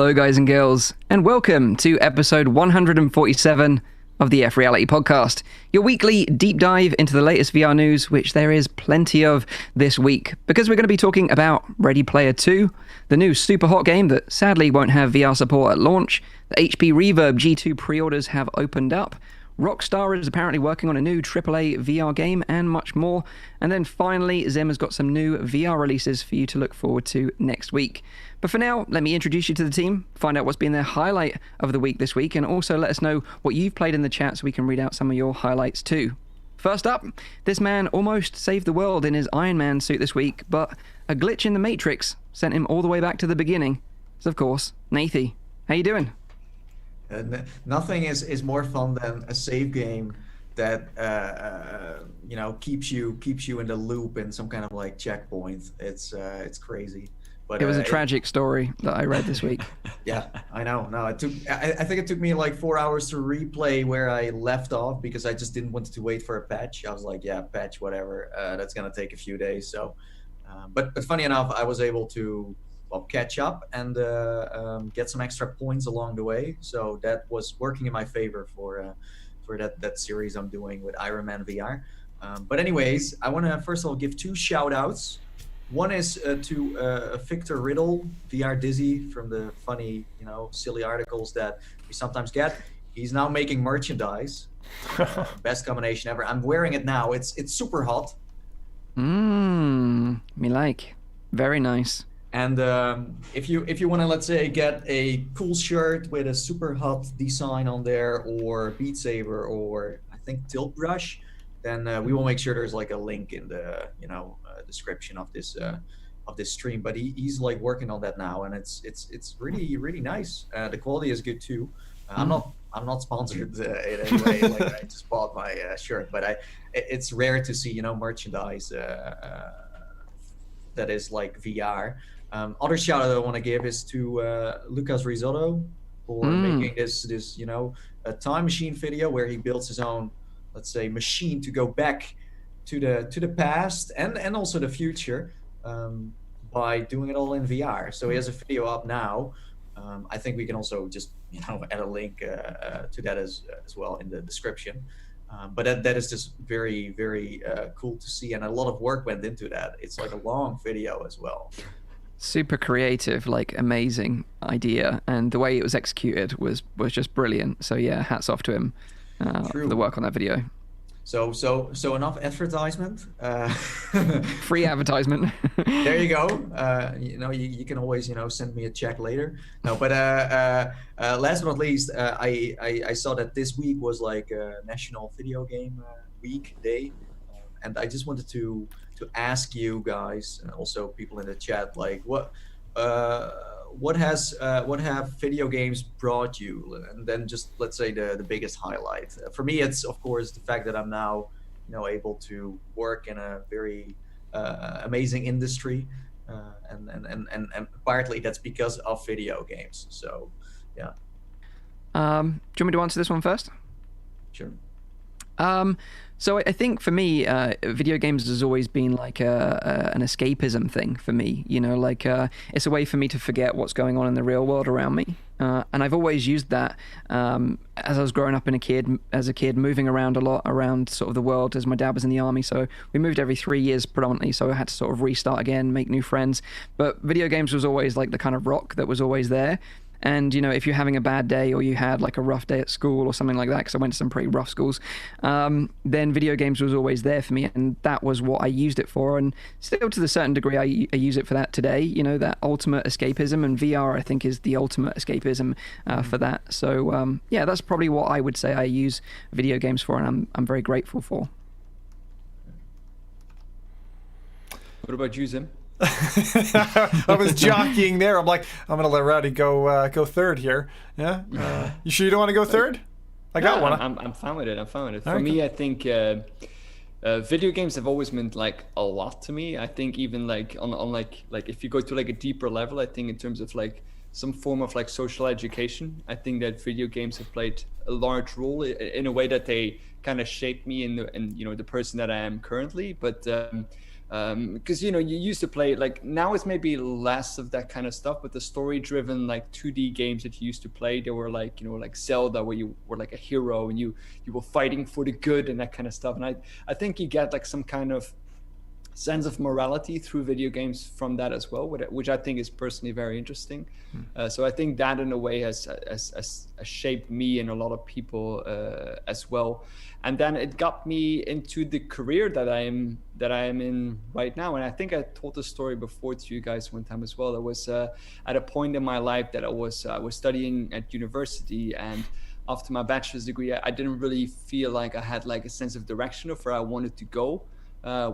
Hello, guys and girls, and welcome to episode 147 of the FReality Podcast, your weekly deep dive into the latest VR news, which there is plenty of this week, because we're going to be talking about Ready Player 2, the new Superhot game that sadly won't have VR support at launch, the HP Reverb G2 pre-orders have opened up, Rockstar is apparently working on a new AAA VR game, and much more. And then finally, Zim has got some new VR releases for you to look forward to next week. But for now, let me introduce you to the team, find out what's been their highlight of the week this week, and also let us know what you've played in the chat so we can read out some of your highlights too. First up, this man almost saved the world in his Iron Man suit this week, but a glitch in the Matrix sent him all the way back to the beginning. So of course, Nathie, how you doing? Nothing is more fun than a save game that keeps you in the loop in some kind of like checkpoint. It's crazy. But it was a tragic story that I read this week. Yeah, I know. No, I think it took me like 4 hours to replay where I left off because I just didn't want to wait for a patch. I was like, yeah, patch, whatever. That's gonna take a few days. So, but funny enough, I was able to catch up and get some extra points along the way. So that was working in my favor for that series I'm doing with Iron Man VR. But anyways, I want to first of all give two shout outs. One is to Victor Riddle, VR Dizzy, from the funny, silly articles that we sometimes get. He's now making merchandise. Best combination ever. I'm wearing it now. It's super hot. Me like. Very nice. And if you want to, let's say, get a cool shirt with a super hot design on there, or Beat Saber, or I think Tilt Brush, then we will make sure there's like a link in the description of this stream. But he's like working on that now, and it's really nice. The quality is good too. I'm not sponsored in any way. Like I just bought my shirt, but it's rare to see merchandise that is like VR. Other shout out I want to give is to Lucas Risotto for making this a time machine video where he builds his own, let's say, machine to go back to the past and also the future by doing it all in VR. So he has a video up now. I think we can also just add a link to that as well in the description. But that is just very, very cool to see, and a lot of work went into that. It's like a long video as well. Super creative, like amazing idea, and the way it was executed was just brilliant. So yeah, hats off to him for the work on that video. So enough advertisement. Free advertisement. There you go. You can always send me a check later. No, but last but not least, I saw that this week was like National Video Game Week Day, and I just wanted to ask you guys and also people in the chat, like what have video games brought you, and then just let's say the biggest highlight. For me, it's of course the fact that I'm now able to work in a very amazing industry, and partly that's because of video games. So yeah. Do you want me to answer this one first? Sure. So I think for me, video games has always been like an escapism thing for me. It's a way for me to forget what's going on in the real world around me. And I've always used that as I was growing up as a kid, moving around a lot around sort of the world, as my dad was in the army. So we moved every 3 years predominantly. So I had to sort of restart again, make new friends. But video games was always like the kind of rock that was always there. And, if you're having a bad day or you had like a rough day at school or something like that, because I went to some pretty rough schools, then video games was always there for me. And that was what I used it for. And still to a certain degree, I use it for that today, that ultimate escapism. And VR, I think, is the ultimate escapism for that. So, yeah, that's probably what I would say I use video games for, and I'm very grateful for. What about you, Zim? I was jockeying there. I'm like, I'm gonna let Rowdy go third here. Yeah. You sure you don't want to go third? I got one. I'm fine with it. For me, I think video games have always meant like a lot to me. I think even like on like if you go to like a deeper level, I think in terms of like some form of like social education, I think that video games have played a large role in a way that they kind of shaped me in the person that I am currently. But because you used to play, like, now it's maybe less of that kind of stuff, but the story driven like 2D games that you used to play, they were like, like Zelda, where you were like a hero and you were fighting for the good and that kind of stuff. And I think you get like some kind of sense of morality through video games from that as well, which I think is personally very interesting. So I think that in a way has shaped me and a lot of people as well. And then it got me into the career that I am in right now. And I think I told the story before to you guys one time as well. There was at a point in my life that I was studying at university, and after my bachelor's degree, I didn't really feel like I had like a sense of direction of where I wanted to go.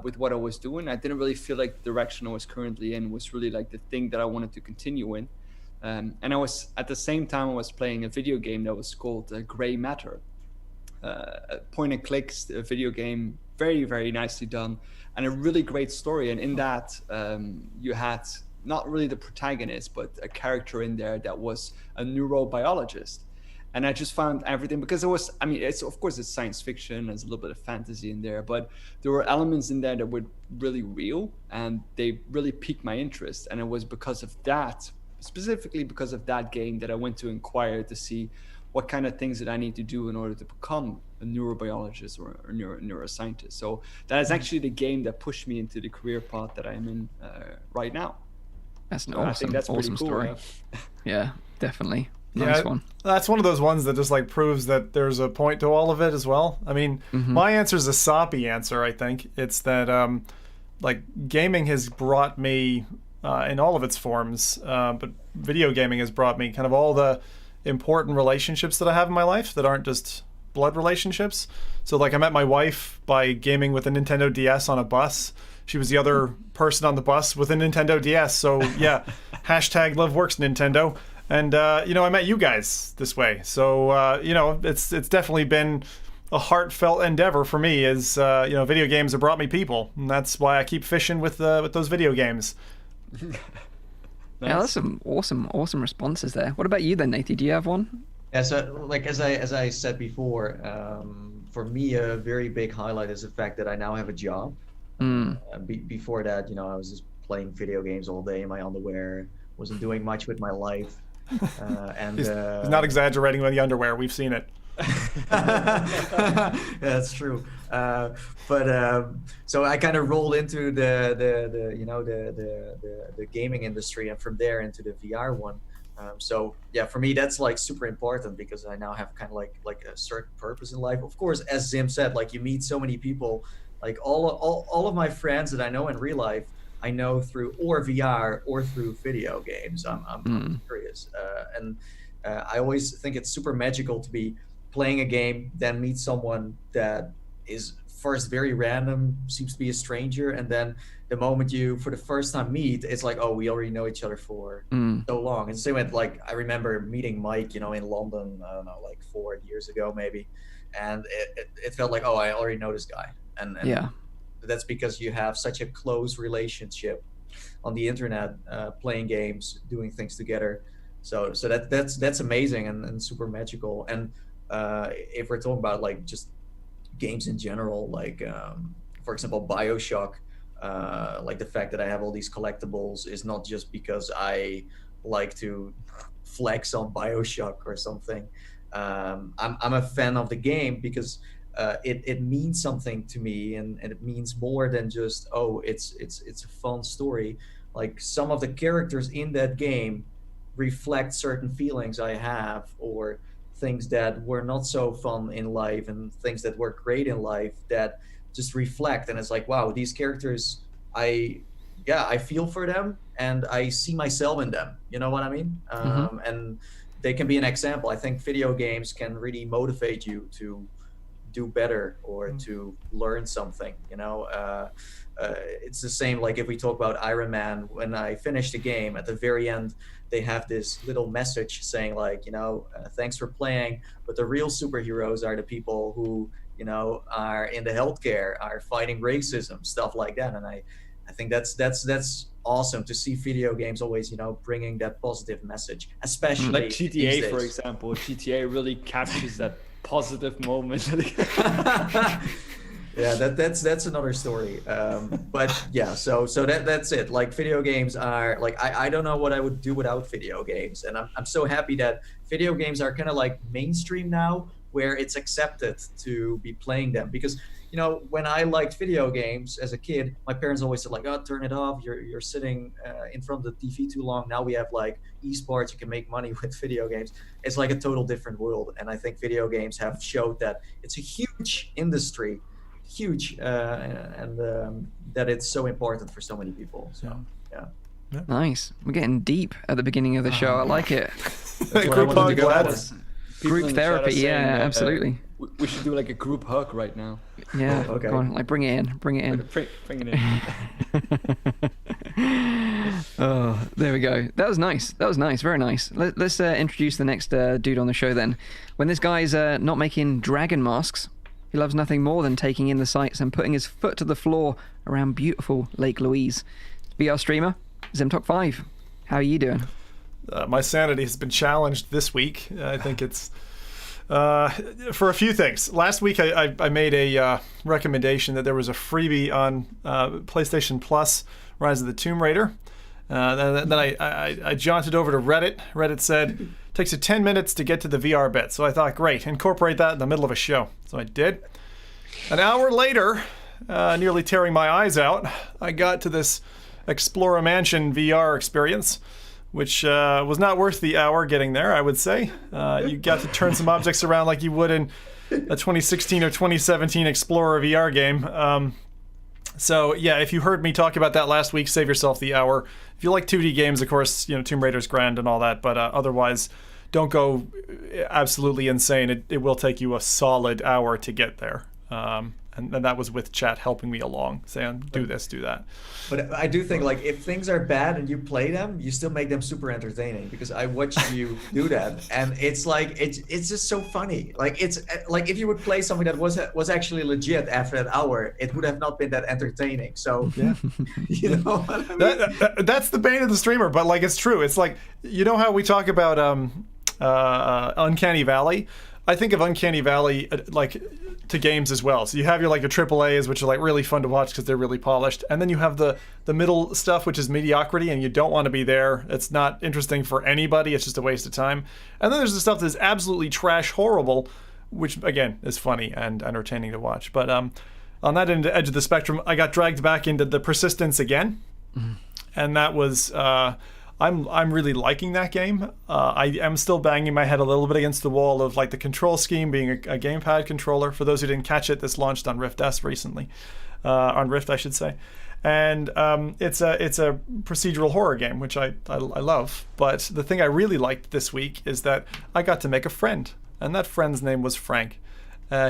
With what I was doing, I didn't really feel like the direction I was currently in was really like the thing that I wanted to continue in. And I was, at the same time, I was playing a video game that was called Gray Matter. Point and clicks, a video game, very, very nicely done, and a really great story. And in that, you had not really the protagonist, but a character in there that was a neurobiologist. And I just found everything, because it's of course it's science fiction, there's a little bit of fantasy in there, but there were elements in there that were really real, and they really piqued my interest. And it was because of that, specifically because of that game, that I went to inquire to see what kind of things that I need to do in order to become a neurobiologist or a neuroscientist. So that is actually the game that pushed me into the career path that I'm in right now. That's an so I think that's awesome pretty cool, story. Yeah, definitely. Nice Yeah, one. that's one of those ones that just like proves that there's a point to all of it as well. I mean, my answer is a soppy answer. I think it's that like gaming has brought me in all of its forms, but video gaming has brought me kind of all the important relationships that I have in my life that aren't just blood relationships. So like I met my wife by gaming with a Nintendo DS on a bus. She was the other person on the bus with a Nintendo DS. So yeah, hashtag love works Nintendo. And, I met you guys this way. So, it's definitely been a heartfelt endeavor for me as, video games have brought me people. And that's why I keep fishing with those video games. Nice. Yeah, that's some awesome responses there. What about you then, Nathan? Do you have one? Yeah, so like as I said before, for me, a very big highlight is the fact that I now have a job. Before that, I was just playing video games all day in my underwear, wasn't doing much with my life. And he's not exaggerating with the underwear. We've seen it. Yeah, that's true. So I kind of rolled into the gaming industry, and from there into the VR one. So yeah, for me that's like super important, because I now have kind of like a certain purpose in life. Of course, as Zim said, like you meet so many people, like all of my friends that I know in real life, I know through or VR or through video games. I'm curious, and I always think it's super magical to be playing a game, then meet someone that is first very random, seems to be a stranger, and then the moment you for the first time meet, it's like, oh, we already know each other for so long. And same with, like, I remember meeting Mike, in London, I don't know, like 4 years ago maybe, and it felt like, oh, I already know this guy, and yeah. That's because you have such a close relationship on the internet, playing games, doing things together. So that's amazing and super magical. And if we're talking about like just games in general, like for example, BioShock, like the fact that I have all these collectibles is not just because I like to flex on BioShock or something. I'm a fan of the game because it means something to me, and it means more than just, oh, it's a fun story. Like some of the characters in that game reflect certain feelings I have, or things that were not so fun in life and things that were great in life that just reflect. And it's like, wow, these characters, I feel for them and I see myself in them. You know what I mean? And they can be an example. I think video games can really motivate you to do better or to learn something. It's the same, like if we talk about Iron Man, when I finished the game, at the very end they have this little message saying like, thanks for playing, but the real superheroes are the people who are in the healthcare, are fighting racism, stuff like that. And I think that's awesome to see video games always bringing that positive message, especially like GTA, for example. GTA really captures that positive moment. Yeah, that's another story. But yeah, so that's it. Like video games are like I don't know what I would do without video games, and I'm so happy that video games are kind of like mainstream now, where it's accepted to be playing them. Because when I liked video games as a kid, my parents always said like, "Oh, turn it off. You're sitting in front of the TV too long." Now we have like esports. You can make money with video games. It's like a total different world, and I think video games have showed that it's a huge industry, huge, and that it's so important for so many people. So yeah. Nice. We're getting deep at the beginning of the show. I like it. Group hug, lads. Group therapy, yeah, absolutely. We should do like a group hug right now. Yeah, okay. Go on, like bring it in. Bring it in. Oh, there we go. That was nice. Very nice. Let's introduce the next dude on the show then. When this guy's not making dragon masks, he loves nothing more than taking in the sights and putting his foot to the floor around beautiful Lake Louise. VR streamer, ZimTalk5. How are you doing? My sanity has been challenged this week. I think it's for a few things. Last week I made a recommendation that there was a freebie on PlayStation Plus, Rise of the Tomb Raider. Then I jaunted over to Reddit. Reddit said, takes you 10 minutes to get to the VR bit. So I thought, great, incorporate that in the middle of a show. So I did. An hour later, nearly tearing my eyes out, I got to this Explore a Mansion VR experience, which was not worth the hour getting there, I would say. You got to turn some objects around like you would in a 2016 or 2017 Explorer VR game. So yeah, if you heard me talk about that last week, save yourself the hour. If you like 2D games, of course, Tomb Raider's grand and all that, but otherwise, don't go absolutely insane. It will take you a solid hour to get there. And that was with chat helping me along, saying, do this, do that. But I do think, like, if things are bad and you play them, you still make them super entertaining, because I watched you do that, and it's like it's just so funny. Like, it's like if you would play something that was actually legit after that hour, it would have not been that entertaining. So Yeah. you know what I mean? That's the bane of the streamer, but like it's true. It's like, how we talk about Uncanny Valley. I think of Uncanny Valley like to games as well. So you have your AAAs, which are like really fun to watch because they're really polished, and then you have the middle stuff, which is mediocrity, and you don't want to be there. It's not interesting for anybody. It's just a waste of time. And then there's the stuff that's absolutely trash horrible, which again is funny and entertaining to watch. But on that edge of the spectrum, I got dragged back into the Persistence again, and that was. I'm really liking that game. I am still banging my head a little bit against the wall of like the control scheme being a gamepad controller. For those who didn't catch it, this launched on Rift S recently, on Rift I should say, and it's a procedural horror game, which I love. But the thing I really liked this week is that I got to make a friend, and that friend's name was Frank.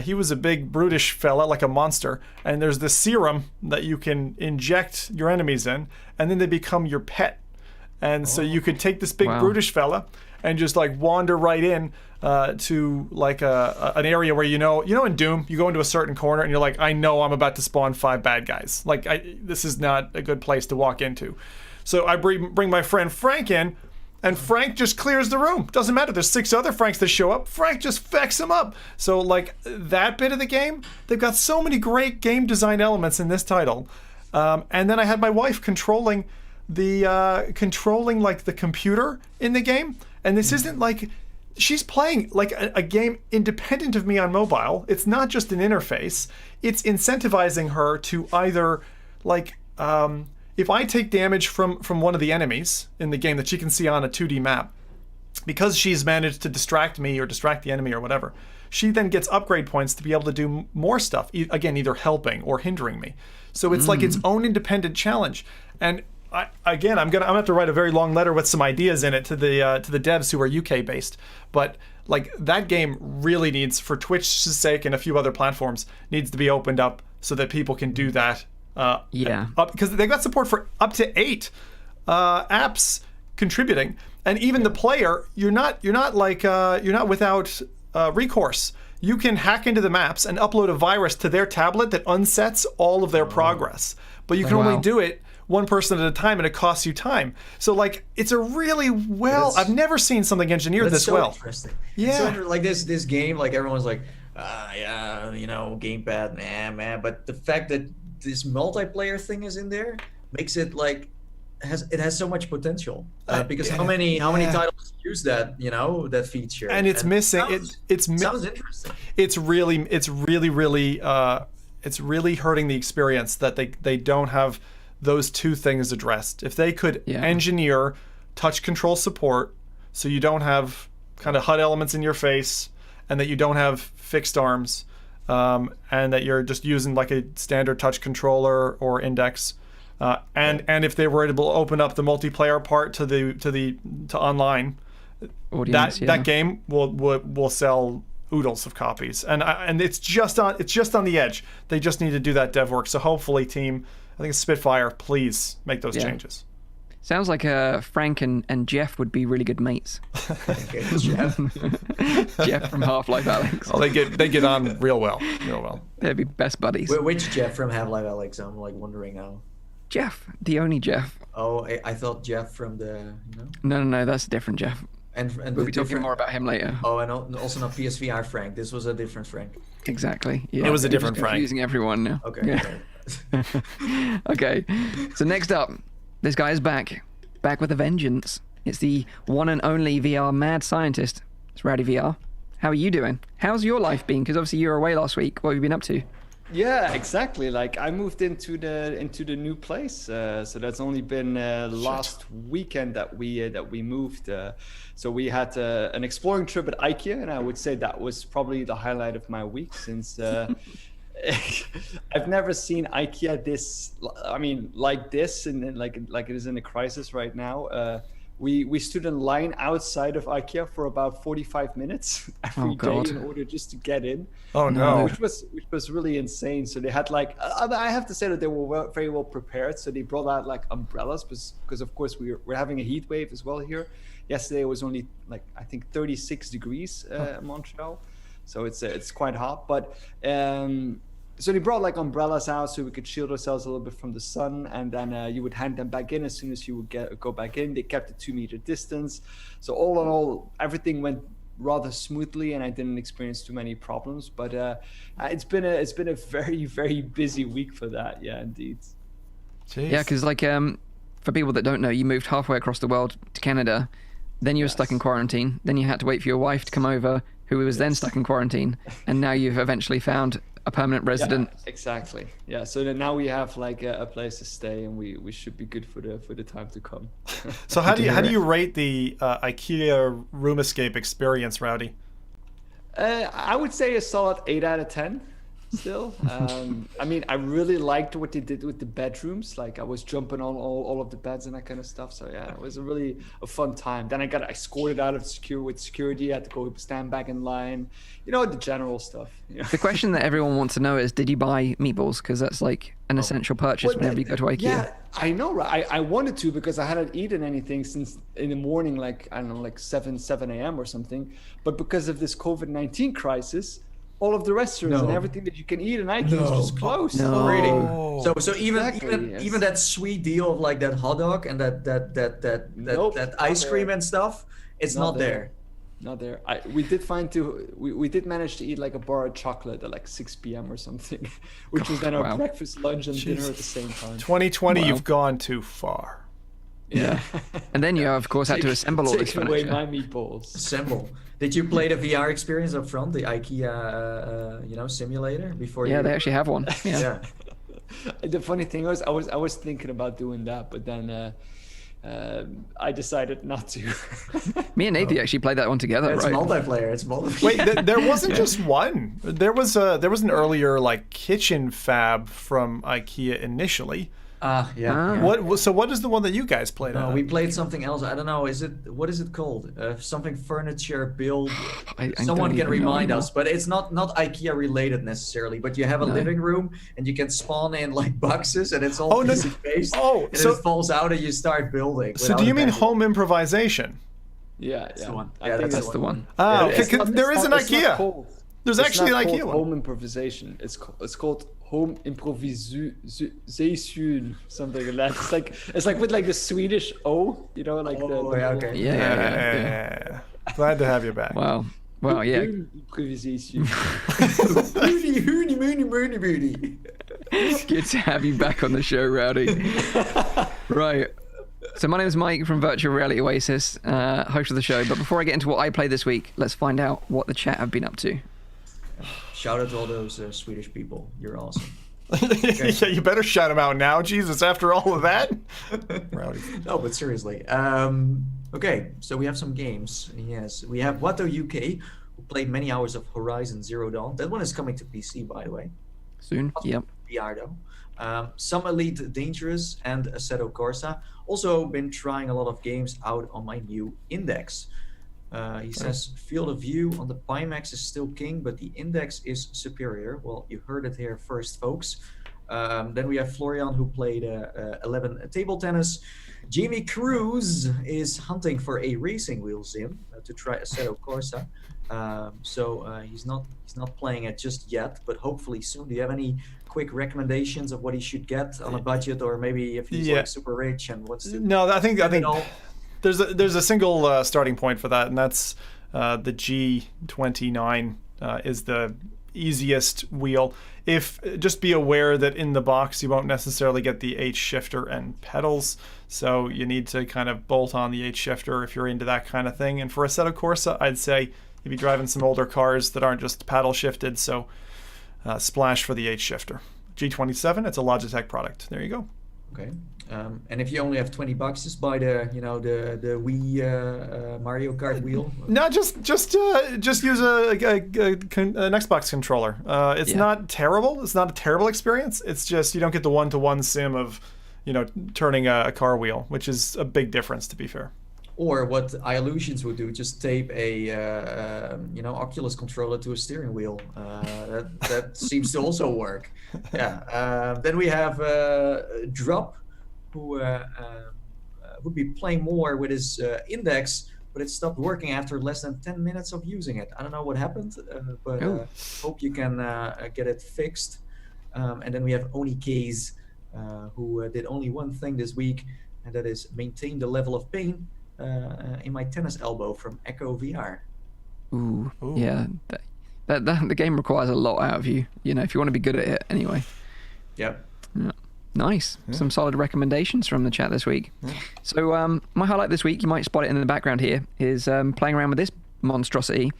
He was a big brutish fella, like a monster, and there's this serum that you can inject your enemies in, and then they become your pet. And so you could take this big brutish fella and just like wander right in to like an area where in Doom you go into a certain corner and you're like, I know I'm about to spawn 5 bad guys. Like this is not a good place to walk into. So I bring my friend Frank in, and Frank just clears the room. Doesn't matter. There's 6 other Franks that show up. Frank just fecks them up. So like that bit of the game, they've got so many great game design elements in this title. And then I had my wife controlling like the computer in the game, and this isn't like she's playing like a game independent of me on mobile. It's not just an interface. It's incentivizing her to either like if I take damage from one of the enemies in the game that she can see on a 2D map, because she's managed to distract me or distract the enemy or whatever, she then gets upgrade points to be able to do more stuff, again either helping or hindering me. So it's like its own independent challenge. And I'm gonna have to write a very long letter with some ideas in it to the devs who are UK based. But like that game really needs, for Twitch's sake and a few other platforms, needs to be opened up so that people can do that. Because they got support for up to 8 apps contributing, and even the player, you're not without recourse. You can hack into the maps and upload a virus to their tablet that unsets all of their progress, but you can only do it one person at a time, and it costs you time. So like it's a really I've never seen something engineered this so well. Interesting. Yeah. So like this game, like everyone's like, yeah, gamepad, man. But the fact that this multiplayer thing is in there makes it like it has so much potential. Because how many titles use that that feature? And it's missing. Sounds interesting. It's really hurting the experience that they don't have those two things addressed. If they could engineer touch control support, so you don't have kind of HUD elements in your face, and that you don't have fixed arms, and that you're just using like a standard touch controller or index. And if they were able to open up the multiplayer part to online, audience, that game will sell oodles of copies. And it's just on the edge. They just need to do that dev work. So hopefully, team, I think it's Spitfire, please make those changes. Sounds like Frank and Jeff would be really good mates. Jeff. Jeff from Half-Life Alyx. Oh, they get on real well. They'd be best buddies. Which Jeff from Half-Life Alyx? I'm like wondering now. Jeff, the only Jeff. Oh, I thought Jeff from the. No, that's a different Jeff. And we'll be talking more about him later. Oh, and also not PSVR Frank. This was a different Frank. Exactly. Yeah. It was a different Frank. Confusing everyone now. Okay. Yeah. Okay. So next up, this guy is back with a vengeance. It's the one and only VR mad scientist. It's Rowdy VR. How are you doing? How's your life been? Because obviously you were away last week. What have you been up to? Yeah, exactly. Like I moved into the new place, so that's only been last weekend that we moved. So we had an exploring trip at IKEA, and I would say that was probably the highlight of my week since I've never seen IKEA this. I mean, like this, and like it is in a crisis right now. We stood in line outside of IKEA for about 45 minutes every day in order just to get in. Oh no! Which was really insane. So they had like I have to say that they were very well prepared. So they brought out like umbrellas because of course we're having a heat wave as well here. Yesterday it was only like I think 36 degrees in Montreal, so it's quite hot. But so they brought like umbrellas out so we could shield ourselves a little bit from the sun, and then you would hand them back in as soon as you would go back in. They kept a 2-meter distance. So all in all, everything went rather smoothly, and I didn't experience too many problems. But it's been a very, very busy week for that. Yeah, indeed. Jeez. Yeah, because like for people that don't know, you moved halfway across the world to Canada, then you were stuck in quarantine, then you had to wait for your wife to come over, who was then stuck in quarantine, and now you've eventually found a permanent resident. Yeah, exactly. Yeah. So then now we have like a place to stay, and we should be good for the time to come. So how do you rate the IKEA room escape experience, Rowdy? I would say a solid 8 out of 10. Still, I mean, I really liked what they did with the bedrooms. Like I was jumping on all of the beds and that kind of stuff. So yeah, it was a fun time. Then I got escorted out of security. I had to go stand back in line. The general stuff. The question that everyone wants to know is, did you buy meatballs? Because that's like an essential purchase whenever you go to IKEA. Yeah, I know, right? I wanted to because I hadn't eaten anything since in the morning, like I don't know, like 7 a.m. or something. But because of this COVID-19 crisis, all of the restaurants and everything that you can eat in IKEA is just closed. No. Really? So even that sweet deal of like that hot dog and that ice cream and stuff, it's not there. Not there. We did manage to eat like a bar of chocolate at like 6 p.m. or something, which was then our breakfast, lunch, and dinner at the same time. 2020, you've gone too far. Yeah. And then you, of course, had to assemble all this furniture. Take away my meatballs. Assemble. Did you play the VR experience up front, the IKEA, simulator before? Yeah, they actually have one. Yeah. The funny thing was, I was thinking about doing that, but then I decided not to. Me and Nathan actually played that one together, It's right? multiplayer. Wait, there wasn't just one. There was an earlier like kitchen fab from IKEA initially. Yeah. What is the one that you guys played on? We played something else. I don't know. What is it called? Something furniture build. Someone can remind us, but it's not IKEA related necessarily. But you have a living room and you can spawn in like boxes, and it's all PC based. And it falls out and you start building. So do you mean home improvisation? Yeah, that's the one. I think that's the one. There is an IKEA. There's actually an IKEA one. Home improvisation. It's called home improvisation, something like that. It's like with like the Swedish O, like okay. Yeah. Glad to have you back. Wow. Well, yeah. Booty. Good to have you back on the show, Rowdy. Right. So my name is Mike from Virtual Reality Oasis, host of the show. But before I get into what I played this week, let's find out what the chat have been up to. Shout out to all those Swedish people. You're awesome. Okay. Yeah, you better shout them out now. Jesus, after all of that. Rowdy. No, but seriously. Okay, so we have some games. Yes, we have Watto UK, who played many hours of Horizon Zero Dawn. That one is coming to PC, by the way. Soon, yep. VR though. Some Elite Dangerous and Assetto Corsa. Also been trying a lot of games out on my new Index. He says field of view on the Pimax is still king, but the Index is superior. Well, you heard it here first, folks. Then we have Florian, who played 11 table tennis. Jamie Cruz is hunting for a racing wheel sim to try Assetto Corsa. So he's not playing it just yet, but hopefully soon. Do you have any quick recommendations of what he should get on a budget, or maybe if he's like super rich and what's to... No, I think there's a single starting point for that, and that's the G29 is the easiest wheel. Just be aware that in the box you won't necessarily get the H shifter and pedals, so you need to kind of bolt on the H shifter if you're into that kind of thing. And for Assetto Corsa, I'd say you'd be driving some older cars that aren't just paddle shifted, so splash for the H shifter. G27, it's a Logitech product. There you go. Okay. And if you only have $20, just buy the Wii Mario Kart wheel. No, just use an Xbox controller. It's not terrible. It's not a terrible experience. It's just you don't get the one-to-one sim of, turning a car wheel, which is a big difference, to be fair. Or what iLusions would do, just tape a Oculus controller to a steering wheel. That seems to also work. Yeah. Then we have Drop, who would be playing more with his Index, but it stopped working after less than 10 minutes of using it. I don't know what happened, but hope you can get it fixed. And then we have Oni Case, who did only one thing this week, and that is maintain the level of pain in my tennis elbow from Echo VR. Ooh. Yeah. That the game requires a lot out of you, if you want to be good at it anyway. Yep. Yeah. Nice. Yeah. Some solid recommendations from the chat this week. Yeah. So my highlight this week, you might spot it in the background here, is playing around with this monstrosity.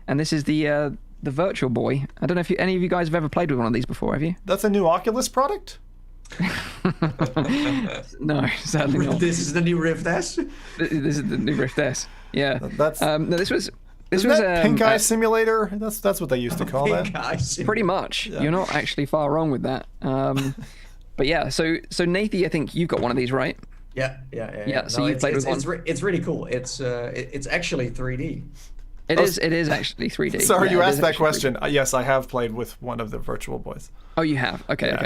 And this is the Virtual Boy. I don't know if any of you guys have ever played with one of these before, have you? That's a new Oculus product? No, sadly not. This is the new Rift S? This is the new Rift S. Yeah. No, this was Pink Eye Simulator? That's what they used to call that. Pretty much. Yeah. You're not actually far wrong with that. But yeah, so Nathy, I think you've got one of these, right? Yeah. So you played with one. It's really cool. It's actually 3D. It is actually 3D. Sorry, you asked that question. Yes, I have played with one of the Virtual Boys. Oh, you have? Okay.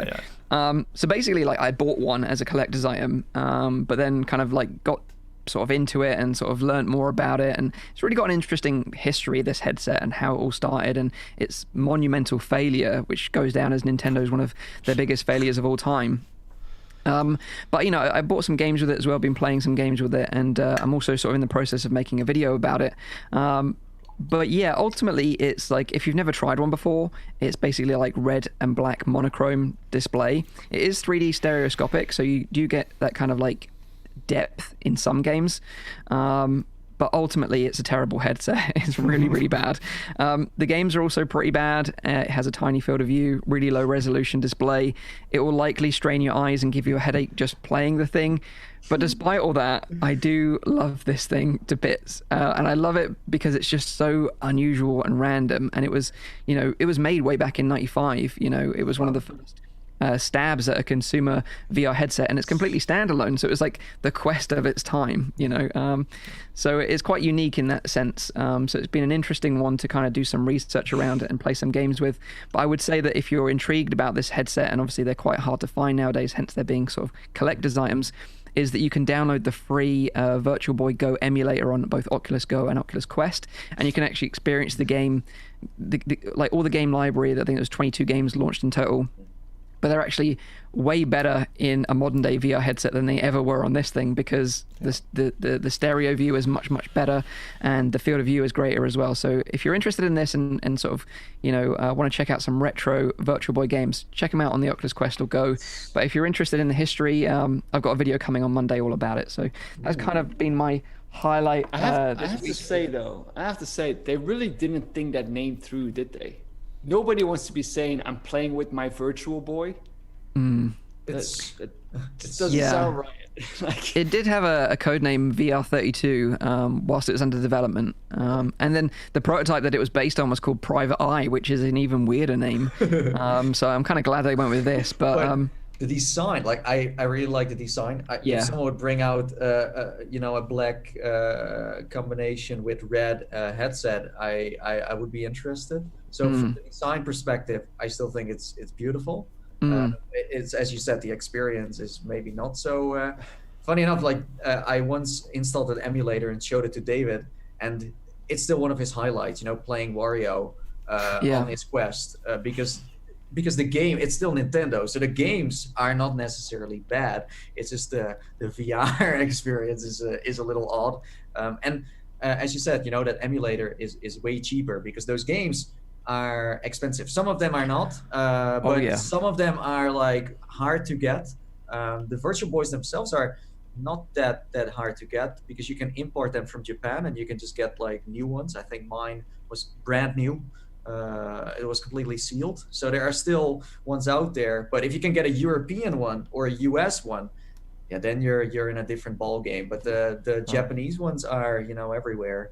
Yeah. So basically, I bought one as a collector's item, but then kind of got sort of into it and sort of learned more about it, and it's really got an interesting history, this headset, and how it all started, and its monumental failure, which goes down as Nintendo's one of their biggest failures of all time. But I bought some games with it as well, been playing some games with it, and I'm also sort of in the process of making a video about it. But yeah, ultimately it's if you've never tried one before, it's basically red and black monochrome display. It is 3D stereoscopic, so you do get that kind of depth in some games, but ultimately it's a terrible headset. It's really, really bad. The games are also pretty bad. It has a tiny field of view, really low resolution display. It will likely strain your eyes and give you a headache just playing the thing. But despite all that, I do love this thing to bits, and I love it because it's just so unusual and random. And it was made way back in '95. It was one of the first stabs at a consumer VR headset, and it's completely standalone, so it was the Quest of its time, so it's quite unique in that sense. So it's been an interesting one to kind of do some research around it and play some games with. But I would say that if you're intrigued about this headset, and obviously they're quite hard to find nowadays, hence they're being sort of collector's items, is that you can download the free Virtual Boy Go emulator on both Oculus Go and Oculus Quest, and you can actually experience the game, all the game library. I think there's 22 games launched in total. but they're actually way better in a modern day VR headset than they ever were on this thing, because the stereo view is much better and the field of view is greater as well. So if you're interested in this and sort of want to check out some retro Virtual Boy games, check them out on the Oculus Quest or Go. But if you're interested in the history, I've got a video coming on Monday all about it. So that's kind of been my highlight. I have to say they really didn't think that name through, did they? Nobody wants to be saying I'm playing with my Virtual Boy. It doesn't sound right. It did have a code name VR32 whilst it was under development, and then the prototype that it was based on was called Private Eye, which is an even weirder name. So I'm kind of glad they went with this. But the design, like I really like the design. If someone would bring out a black combination with red headset, I would be interested. So from the design perspective, I still think it's beautiful. It's, as you said, the experience is maybe not so funny enough. Like I once installed an emulator and showed it to David, and it's still one of his highlights, playing Wario on his Quest, because the game, it's still Nintendo, so the games are not necessarily bad. It's just the VR experience is a little odd, and as you said, that emulator is way cheaper because those games are expensive. Some of them are not, but some of them are like hard to get. The Virtual Boys themselves are not that hard to get because you can import them from Japan and you can just get like new ones. I think mine was brand new. It was completely sealed. So there are still ones out there, but if you can get a European one or a US one, then you're in a different ball game. But the Japanese ones are, everywhere.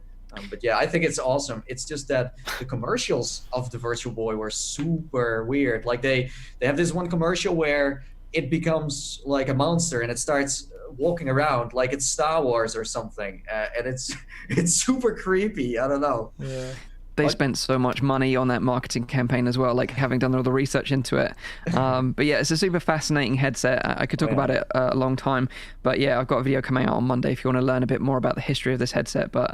But I think it's awesome. It's just that the commercials of the Virtual Boy were super weird. Like they have this one commercial where it becomes like a monster and it starts walking around like it's Star Wars or something, and it's super creepy. I don't know. Yeah. They spent so much money on that marketing campaign as well, like having done all the research into it. But it's a super fascinating headset. I could talk about it a long time, but I've got a video coming out on Monday if you want to learn a bit more about the history of this headset. But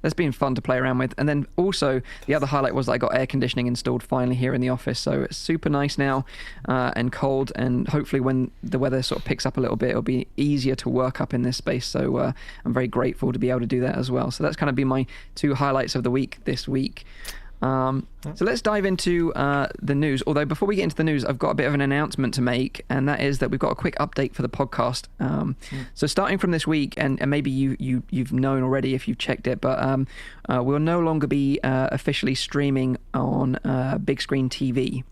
it's been fun to play around with. And then also the other highlight was that I got air conditioning installed finally here in the office. So it's super nice now and cold. And hopefully when the weather sort of picks up a little bit, it'll be easier to work up in this space. So I'm very grateful to be able to do that as well. So that's kind of been my two highlights of the week this week. So let's dive into the news. Although before we get into the news, I've got a bit of an announcement to make, and that is that we've got a quick update for the podcast. So starting from this week, and maybe you've known already if you've checked it, but we'll no longer be officially streaming on big screen TV.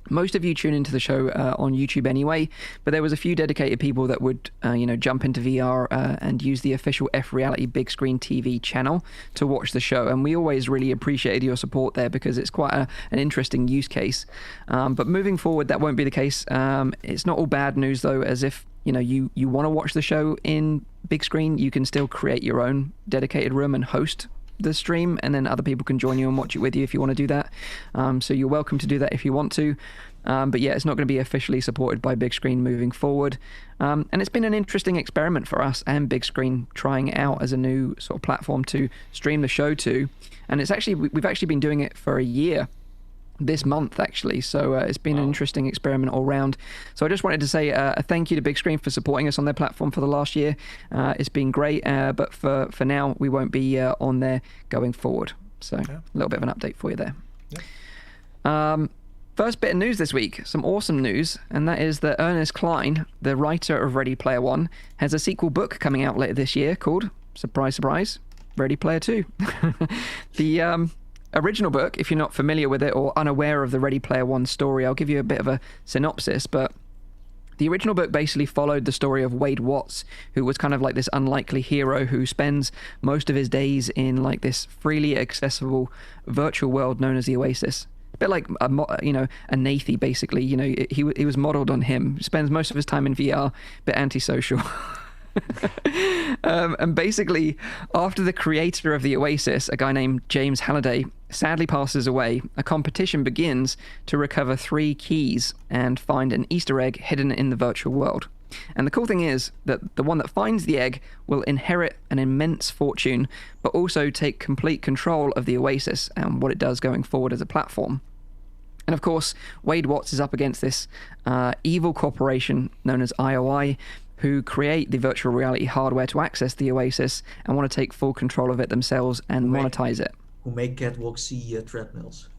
Most of you tune into the show on YouTube anyway, but there was a few dedicated people that would, jump into VR and use the official FReality Big Screen TV channel to watch the show. And we always really appreciated your support there because it's quite an interesting use case. But moving forward, that won't be the case. It's not all bad news, though, as if you want to watch the show in big screen, you can still create your own dedicated room and host the stream, and then other people can join you and watch it with you if you want to do that. So you're welcome to do that if you want to. But it's not going to be officially supported by Big Screen moving forward. And it's been an interesting experiment for us and Big Screen trying it out as a new sort of platform to stream the show to. And we've actually been doing it for a year this month actually, so it's been an interesting experiment all round. So I just wanted to say a thank you to Big Screen for supporting us on their platform for the last year. It's been great, but for now we won't be on there going forward. So a little bit of an update for you there. First bit of news this week, some awesome news, and that is that Ernest Cline, the writer of Ready Player One, has a sequel book coming out later this year called, surprise surprise, Ready Player 2. The original book, if you're not familiar with it or unaware of the Ready Player One story, I'll give you a bit of a synopsis, but the original book basically followed the story of Wade Watts, who was kind of like this unlikely hero who spends most of his days in like this freely accessible virtual world known as the Oasis. A bit like a Nathi, basically. He was modeled on him. Spends most of his time in VR, bit antisocial. And basically, after the creator of the Oasis, a guy named James Halliday, sadly passes away, a competition begins to recover 3 keys and find an Easter egg hidden in the virtual world. And the cool thing is that the one that finds the egg will inherit an immense fortune, but also take complete control of the Oasis and what it does going forward as a platform. And of course, Wade Watts is up against this evil corporation known as IOI, who create the virtual reality hardware to access the Oasis and want to take full control of it themselves and monetize it. Who make Catwalk see treadmills.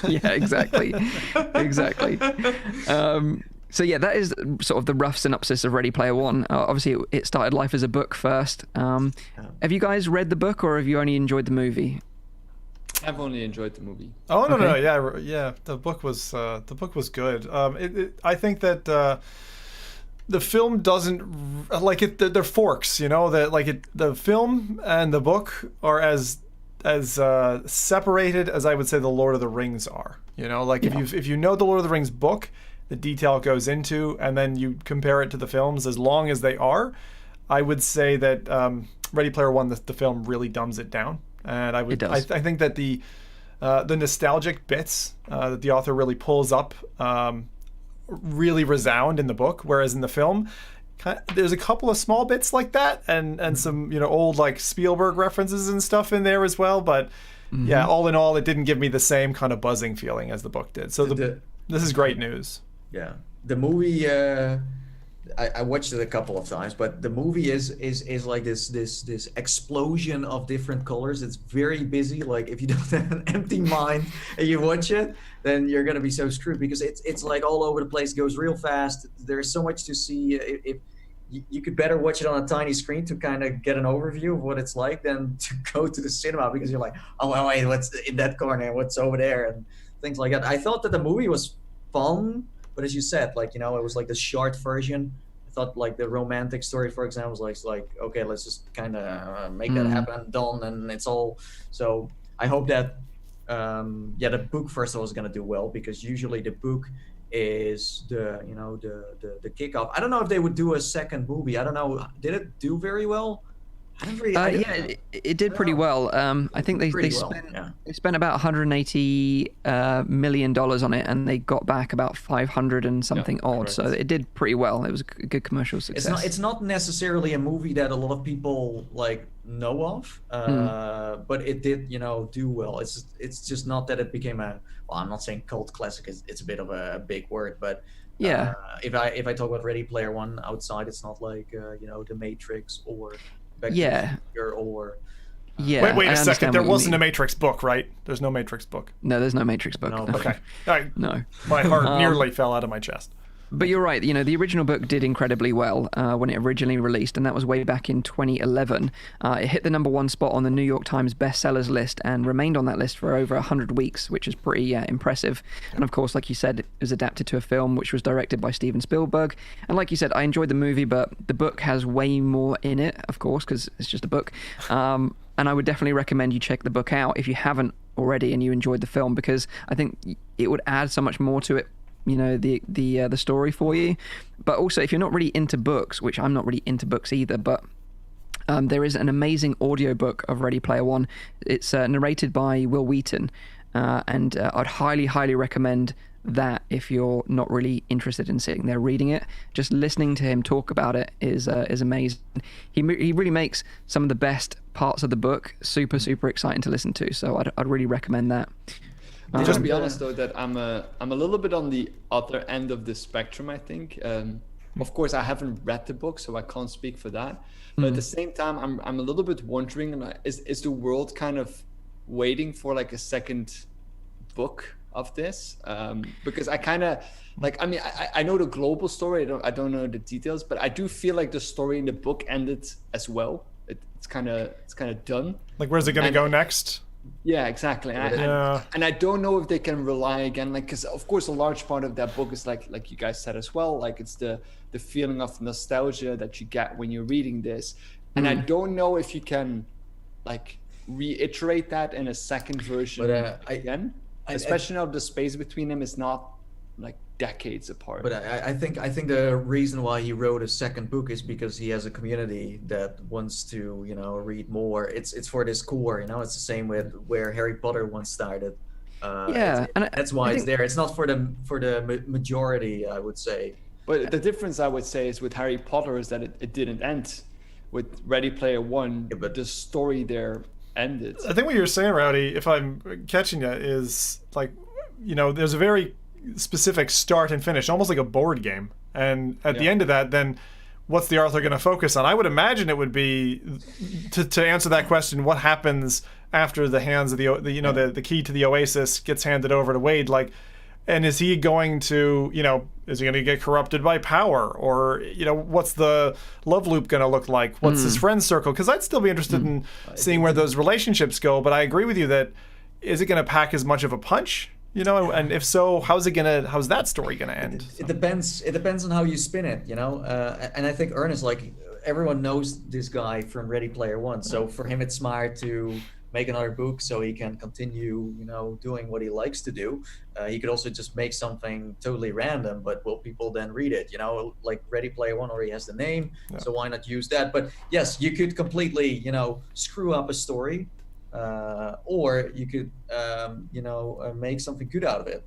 Yeah, exactly. Exactly. So yeah, that is sort of the rough synopsis of Ready Player One. Obviously, it started life as a book first. Have you guys read the book, or have you only enjoyed the movie? I've only enjoyed the movie. Oh no, yeah. The book was good. I think that the film doesn't like it. They're forks, you know. That like it. The film and the book are as separated as I would say the Lord of the Rings are. You know, like if you know the Lord of the Rings book, the detail it goes into, and then you compare it to the films, as long as they are, I would say that Ready Player One, the film really dumbs it down. And I think that the nostalgic bits that the author really pulls up really resound in the book, whereas in the film, there's a couple of small bits like that, and some old like Spielberg references and stuff in there as well. But yeah, all in all, it didn't give me the same kind of buzzing feeling as the book did. So this is great news. Yeah, the movie. I watched it a couple of times, but the movie is like this explosion of different colors. It's very busy. Like if you don't have an empty mind and you watch it, then you're gonna be so screwed, because it's like all over the place. It goes real fast. There's so much to see. If you could better watch it on a tiny screen to kind of get an overview of what it's like than to go to the cinema, because you're like, oh well, wait, what's in that corner? What's over there? And things like that. I thought that the movie was fun. But as you said, like, it was like the short version. I thought like the romantic story, for example, was like okay, let's just kind of make that happen and done, and it's all. So I hope that, the book first of all is going to do well, because usually the book is the kickoff. I don't know if they would do a second movie. I don't know. Did it do very well? I don't really. It did pretty well. I think they spent about $180 million on it, and they got back about 500 and something odd. Right. So it did pretty well. It was a good commercial success. It's not necessarily a movie that a lot of people like know of, but it did do well. It's just not that it became I'm not saying cult classic. It's a bit of a big word, but. Yeah. If I talk about Ready Player One outside, it's not like The Matrix or. Or wait a second, there wasn't a Matrix book, right? There's no Matrix book. No, there's no Matrix book. No. Okay. No. My heart nearly fell out of my chest. But you're right, the original book did incredibly well when it originally released, and that was way back in 2011. It hit the #1 spot on the New York Times bestsellers list and remained on that list for over 100 weeks, which is pretty impressive. And of course, like you said, it was adapted to a film which was directed by Steven Spielberg. And like you said, I enjoyed the movie, but the book has way more in it, of course, because it's just a book. And I would definitely recommend you check the book out if you haven't already and you enjoyed the film, because I think it would add so much more to it. The story for you. But also, if you're not really into books, which I'm not really into books either, but there is an amazing audiobook of Ready Player One. It's narrated by Will Wheaton, and I'd highly recommend that if you're not really interested in sitting there reading it. Just listening to him talk about it is amazing. He really makes some of the best parts of the book super exciting to listen to, so I'd really recommend that. Just to be honest though, that I'm a little bit on the other end of the spectrum, I think. Of course, I haven't read the book, so I can't speak for that. But at the same time, I'm a little bit wondering, is the world kind of waiting for like a second book of this? Because I kind of I know the global story. I don't know the details, but I do feel like the story in the book ended as well. It's kind of done. Like, where's it going to go next? Yeah, exactly. And I don't know if they can rely again, like, because of course a large part of that book is like you guys said as well, like it's the feeling of nostalgia that you get when you're reading this, and I don't know if you can like reiterate that in a second version again, especially now the space between them is not like decades apart. But I think the reason why he wrote a second book is because he has a community that wants to read more. It's for this core, it's the same with where Harry Potter once started. And that's why it's there. It's not for the majority, I would say. But the difference I would say is with Harry Potter is that it didn't end. With Ready Player One, but the story there ended. I think what you're saying, Rowdy, if I'm catching you, is like there's a very specific start and finish, almost like a board game. And at the end of that, then what's the author going to focus on? I would imagine it would be to answer that question, what happens after the hands of the key to the Oasis gets handed over to Wade, like, and is he going to, is he going to get corrupted by power? Or, what's the love loop going to look like? What's his friend circle? Because I'd still be interested in seeing where those relationships go. But I agree with you that, is it going to pack as much of a punch? And if so, how's that story going to end? It depends on how you spin it, and I think Ernest, like, everyone knows this guy from Ready Player One. So for him, it's smart to make another book so he can continue, doing what he likes to do. He could also just make something totally random, but will people then read it? Like Ready Player One already has the name, so why not use that? But yes, you could completely, screw up a story, or you could, make something good out of it.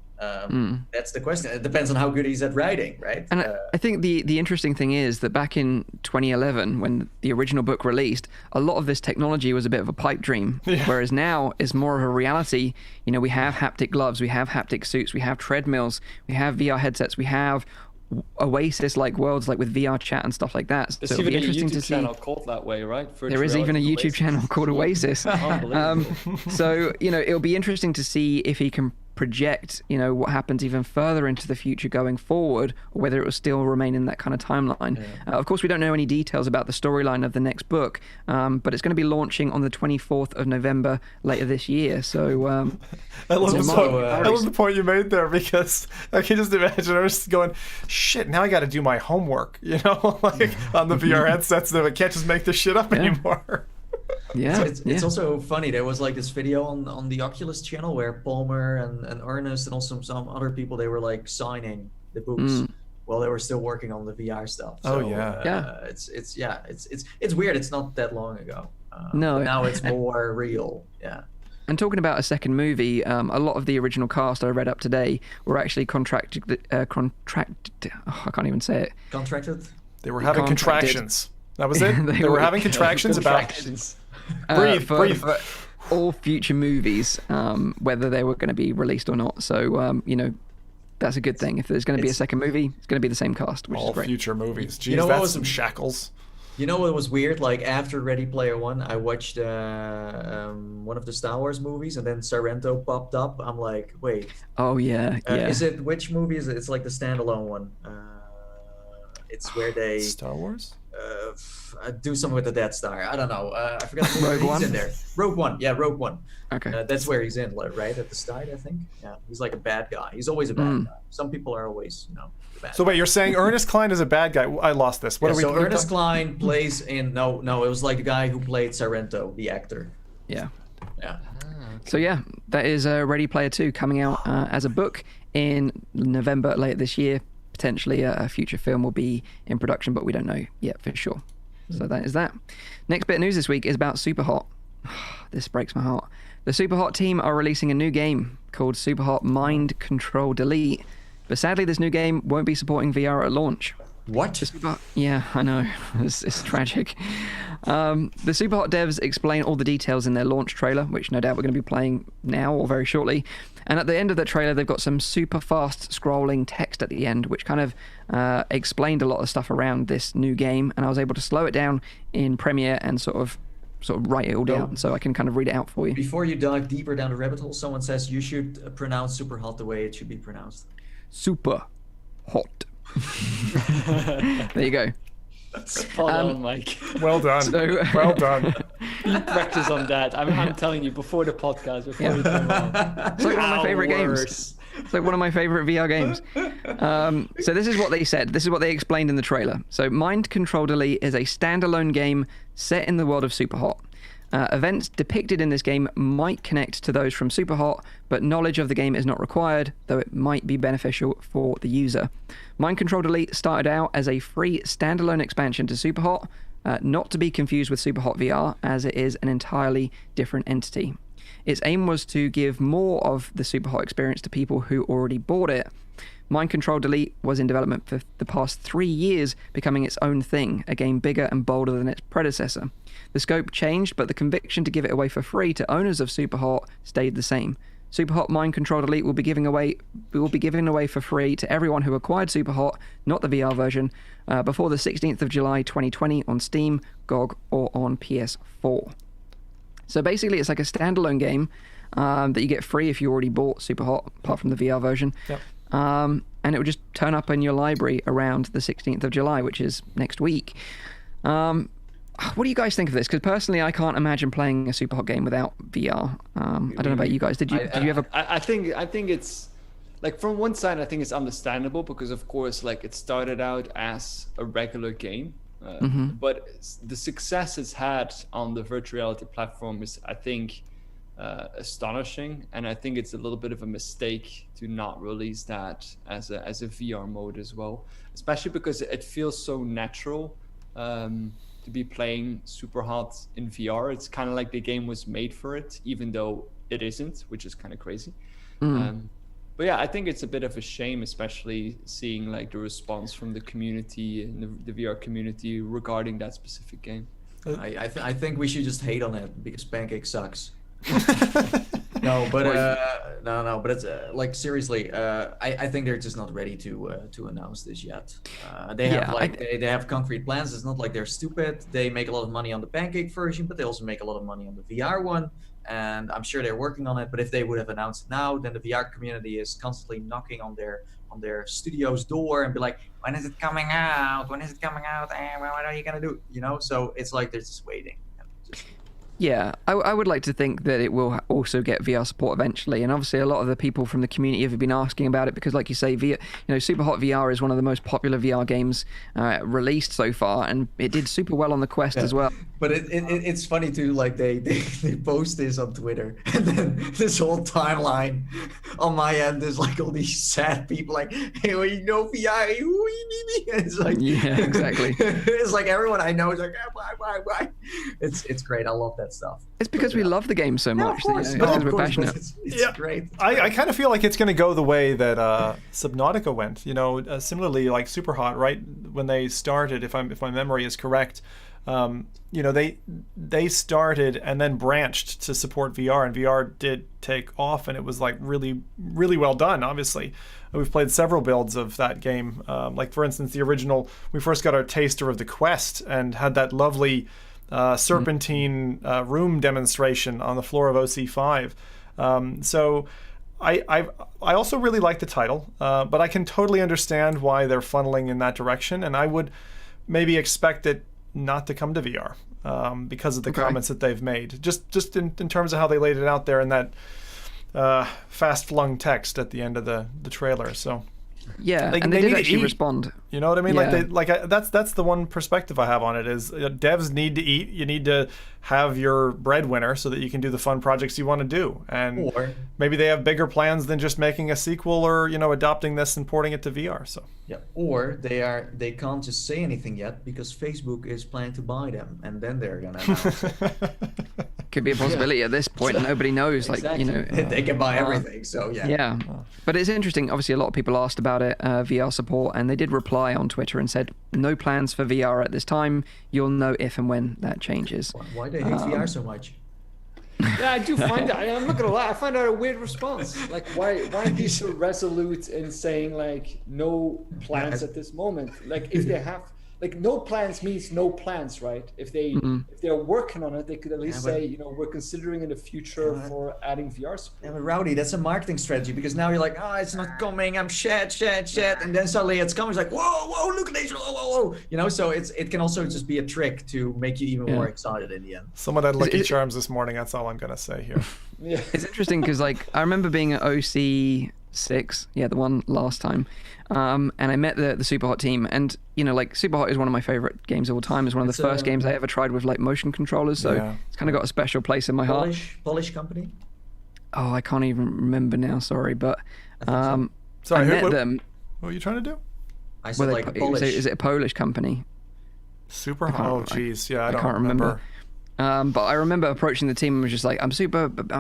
That's the question. It depends on how good he's at writing, right? And I think the interesting thing is that back in 2011, when the original book released, a lot of this technology was a bit of a pipe dream, whereas now it's more of a reality. We have haptic gloves, we have haptic suits, we have treadmills, we have VR headsets, we have Oasis-like worlds, like with VR chat and stuff like that. There's even a YouTube channel called that way, right? There is even a YouTube channel called Oasis. So it'll be interesting to see if he can project what happens even further into the future going forward, or whether it will still remain in that kind of timeline. Of course, we don't know any details about the storyline of the next book, but it's going to be launching on the 24th of November later this year. So I love the point you made there, because I can just imagine her just going, shit, now I got to do my homework, like on the VR headsets, that I can't just make this shit up anymore. It's also funny. There was like this video on the Oculus channel where Palmer and Ernest and also some other people, they were like signing the books while they were still working on the VR stuff. So, it's weird. It's not that long ago. No, now it's more real. Yeah. And talking about a second movie, a lot of the original cast I read up today were actually contracted. I can't even say it. Contracted. They were having contractions. That was it. They were having contractions about. Breathe. For all future movies, whether they were going to be released or not. So, that's a good thing. If there's going to be a second movie, it's going to be the same cast, which all is great. Future movies. Jeez, that's some shackles. You know what was weird? Like, after Ready Player One, I watched one of the Star Wars movies, and then Sorrento popped up. I'm like, wait. Oh, yeah. Is it, which movie is it? It's like the standalone one. It's where they... Star Wars? Do something with the Death Star. I don't know. I forgot the movie he's in there. Rogue One. Yeah, Rogue One. Okay. That's where he's in, right at the start, I think. Yeah, he's like a bad guy. He's always a bad guy. Some people are always, the bad So guy. wait, you're saying Ernest Cline is a bad guy? I lost this. What are we? So Ernest Cline plays in no, it was like the guy who played Sorrento, the actor. Yeah. Yeah. So yeah, that is Ready Player 2 coming out as a book in November later this year. Potentially a future film will be in production, but we don't know yet for sure. So that is that. Next bit of news this week is about Superhot. This breaks my heart. The Superhot team are releasing a new game called Superhot Mind Control Delete, but sadly this new game won't be supporting VR at launch. What? Yeah, I know. It's tragic. The Superhot devs explain all the details in their launch trailer, which no doubt we're going to be playing now or very shortly. And at the end of that trailer, they've got some super fast scrolling text at the end, which kind of explained a lot of stuff around this new game. And I was able to slow it down in Premiere and sort of write it all down, so I can kind of read it out for you. Before you dive deeper down the rabbit hole, someone says you should pronounce Superhot the way it should be pronounced. Super hot. There you go. Spot on, Mike. Well done. Well done. Practice on that. I'm telling you, before the podcast, before we come on. It's like one of my favorite games. It's like one of my favorite VR games. So this is what they said. This is what they explained in the trailer. So Mind Control Delete is a standalone game set in the world of Superhot. Events depicted in this game might connect to those from Superhot, but knowledge of the game is not required, though it might be beneficial for the user. Mind Control Delete started out as a free standalone expansion to Superhot, not to be confused with Superhot VR, as it is an entirely different entity. Its aim was to give more of the Superhot experience to people who already bought it. Mind Control Delete was in development for the past 3 years, becoming its own thing, a game bigger and bolder than its predecessor. The scope changed, but the conviction to give it away for free to owners of Superhot stayed the same. Superhot Mind Control Delete will be giving away for free to everyone who acquired Superhot, not the VR version, before the 16th of July 2020 on Steam, GOG, or on PS4. So basically, it's like a standalone game that you get free if you already bought Superhot, apart from the VR version. Yep. And it will just turn up in your library around the 16th of July, which is next week. What do you guys think of this? Because personally, I can't imagine playing a Superhot game without VR. I don't know about you guys. Did you ever? I think it's like, from one side, I think it's understandable because, of course, like, it started out as a regular game, but the success it's had on the virtual reality platform is, I think, astonishing, and I think it's a little bit of a mistake to not release that as a VR mode as well, especially because it feels so natural. To be playing Superhot in VR. It's kind of like the game was made for it, even though it isn't, which is kind of crazy. But yeah, I think it's a bit of a shame, especially seeing like the response from the community and the VR community regarding that specific game. I think we should just hate on it because Pancake sucks. No, but but it's like, seriously, I think they're just not ready to announce this yet. They have they have concrete plans. It's not like they're stupid. They make a lot of money on the Pancake version, but they also make a lot of money on the VR one, and I'm sure they're working on it. But if they would have announced it now, then the VR community is constantly knocking on their studio's door and be like, when is it coming out? When is it coming out? And what are you gonna do? You know, so it's like they're just waiting. Yeah, I would like to think that it will also get VR support eventually, and obviously a lot of the people from the community have been asking about it because, like you say, Superhot VR is one of the most popular VR games released so far, and it did super well on the Quest as well. But it's funny too, like they post this on Twitter, and then this whole timeline on my end is like all these sad people like, hey, well, you know VR, it's like, yeah, exactly. It's like everyone I know is like, why? It's great. I love that stuff. It's because we love the game so much. Of course, because we're passionate. It's great. I kind of feel like it's going to go the way that Subnautica went. Similarly, like Superhot, right when they started, if my memory is correct, they started and then branched to support VR, and VR did take off, and it was like really, really well done. Obviously, we've played several builds of that game. Like for instance, the original, we first got our taster of the Quest and had that lovely serpentine room demonstration on the floor of OC5. So I also really like the title, but I can totally understand why they're funneling in that direction, and I would maybe expect it not to come to VR because of the comments that they've made. Just in terms of how they laid it out there in that fast flung text at the end of the trailer. So yeah, and they did actually respond. You know what I mean? Yeah. That's the one perspective I have on it is devs need to eat. You need to have your breadwinner so that you can do the fun projects you want to do. And maybe they have bigger plans than just making a sequel or adopting this and porting it to VR. So yeah, or they can't just say anything yet because Facebook is planning to buy them, and then they're gonna announce it. Could be a possibility at this point. Nobody knows. Exactly. They can buy everything. So yeah. Yeah, but it's interesting. Obviously, a lot of people asked about it, VR support, and they did reply on Twitter and said no plans for VR at this time. You'll know if and when that changes. Why do they hate VR so much? Yeah, I do find that. I'm not gonna lie. I find that a weird response. Like, why be so resolute in saying like no plans at this moment? Like, if they have. Like, no plans means no plans, right? If they're working on it, they could at least say, we're considering in the future for adding VR support. Yeah, but Rowdy, that's a marketing strategy because now you're like, oh, it's not coming, I'm shit, and then suddenly it's coming. It's like, whoa, look at this, whoa. So it can also just be a trick to make you even more excited in the end. Someone had Lucky Charms this morning. That's all I'm gonna say here. Yeah, it's interesting because like I remember being at OC6, the one last time. And I met the Superhot team, and like Superhot is one of my favorite games of all time. It's one of the first games I ever tried with like motion controllers, so it's kind of got a special place in my heart. Polish company? Oh, I can't even remember now. Sorry, but sorry, I met them. What are you trying to do? I said like Polish. Is it a Polish company? Superhot. Oh, jeez, yeah, I can't remember. But I remember approaching the team and was just like, I'm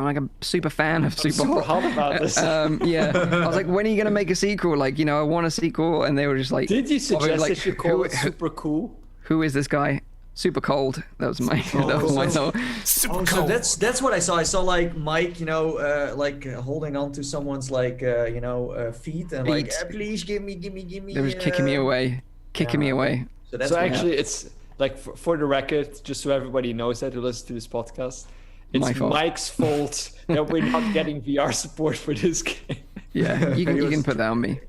like a super fan of Superhot. Super hot about this. I was like, when are you gonna make a sequel? Like, I want a sequel, and they were just like, did you suggest they should call it Super Cool? Who is this guy? super cold. That was my thought. Super So cold. that's what I saw. I saw like Mike, like holding on to someone's like feet and like Feet. please give me. They was kicking me away. Me away. So that's So what actually, it's like for the record, just so everybody knows that who listens to this podcast, My it's fault. Mike's fault that we're not getting VR support for this game. Yeah, you can put that on me.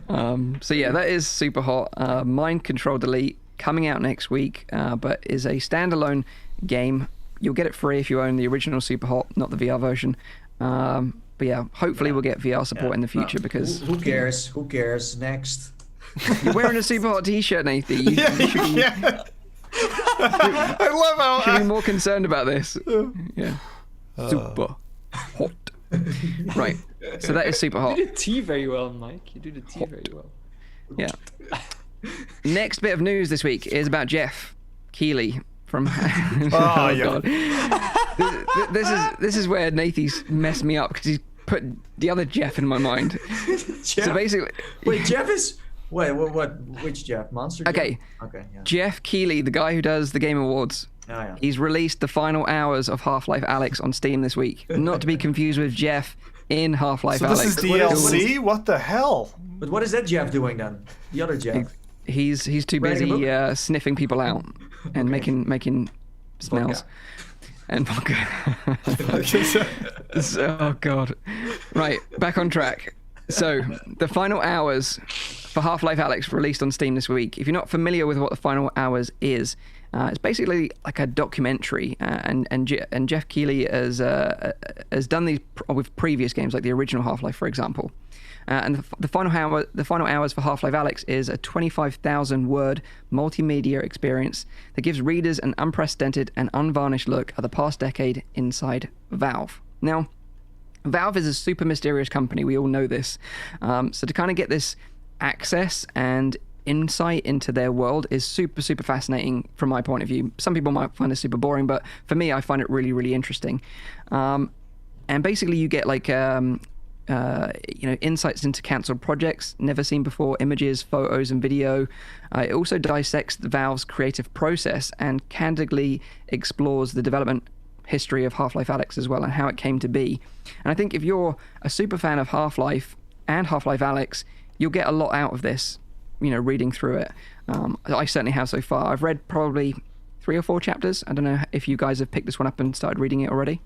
So yeah, that is Superhot Mind Control Delete, coming out next week, but is a standalone game. You'll get it free if you own the original Superhot, not the VR version. But yeah, hopefully we'll get VR support in the future because who cares? Who cares? Next. you're wearing a Superhot t-shirt, Nathan. You should be, Yeah. I love should how be more concerned about this. Yeah. Super hot. Right. So that is super hot. You do the T very well, Mike. You do the T very well. Yeah. Next bit of news this week is about Jeff Keighley from. Oh, yeah. God. This is where Nathan's messed me up because he's put the other Jeff in my mind. Jeff? So basically, Wait, Jeff is. Wait, what? Which Jeff? Monster? Okay. Jeff? Okay. Yeah. Jeff Keighley, the guy who does the Game Awards. Oh, yeah. He's released the final hours of Half-Life Alyx on Steam this week. Not to be confused with Jeff in Half-Life So Alyx. this is DLC? What the hell? But what is that Jeff doing then? The other Jeff. He's too Writing a busy sniffing people out and making smells. And vodka. So, oh god. Right, back on track. So, the final hours for Half-Life Alyx released on Steam this week. If you're not familiar with what the final hours is, it's basically like a documentary, and Jeff Keighley has done these with previous games, like the original Half-Life, for example. And the final hours for Half-Life Alyx is a 25,000-word multimedia experience that gives readers an unprecedented and unvarnished look at the past decade inside Valve. Now, Valve is a super mysterious company. We all know this. So to kind of get this access and insight into their world is super, super fascinating from my point of view. Some people might find it super boring, but for me, I find it really, really interesting. And basically, you get like insights into cancelled projects, never seen before, images, photos, and video. It also dissects the Valve's creative process and candidly explores the development history of Half-Life Alyx as well and how it came to be. And I think if you're a super fan of Half-Life and Half-Life Alyx, you'll get a lot out of this, reading through it. I certainly have so far. I've read probably 3 or 4 chapters. I don't know if you guys have picked this one up and started reading it already.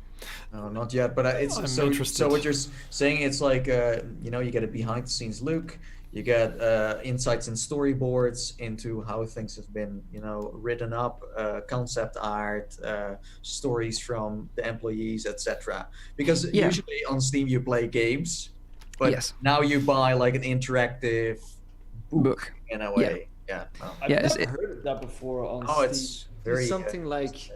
No, not yet. But it's so interested. So what you're saying, it's like you get a behind-the-scenes look. You get insights and storyboards into how things have been, written up, concept art, stories from the employees, etc. Because usually on Steam you play games, but now you buy like an interactive book in a way. Yeah. I've never heard of that before on Steam. It's very Is something like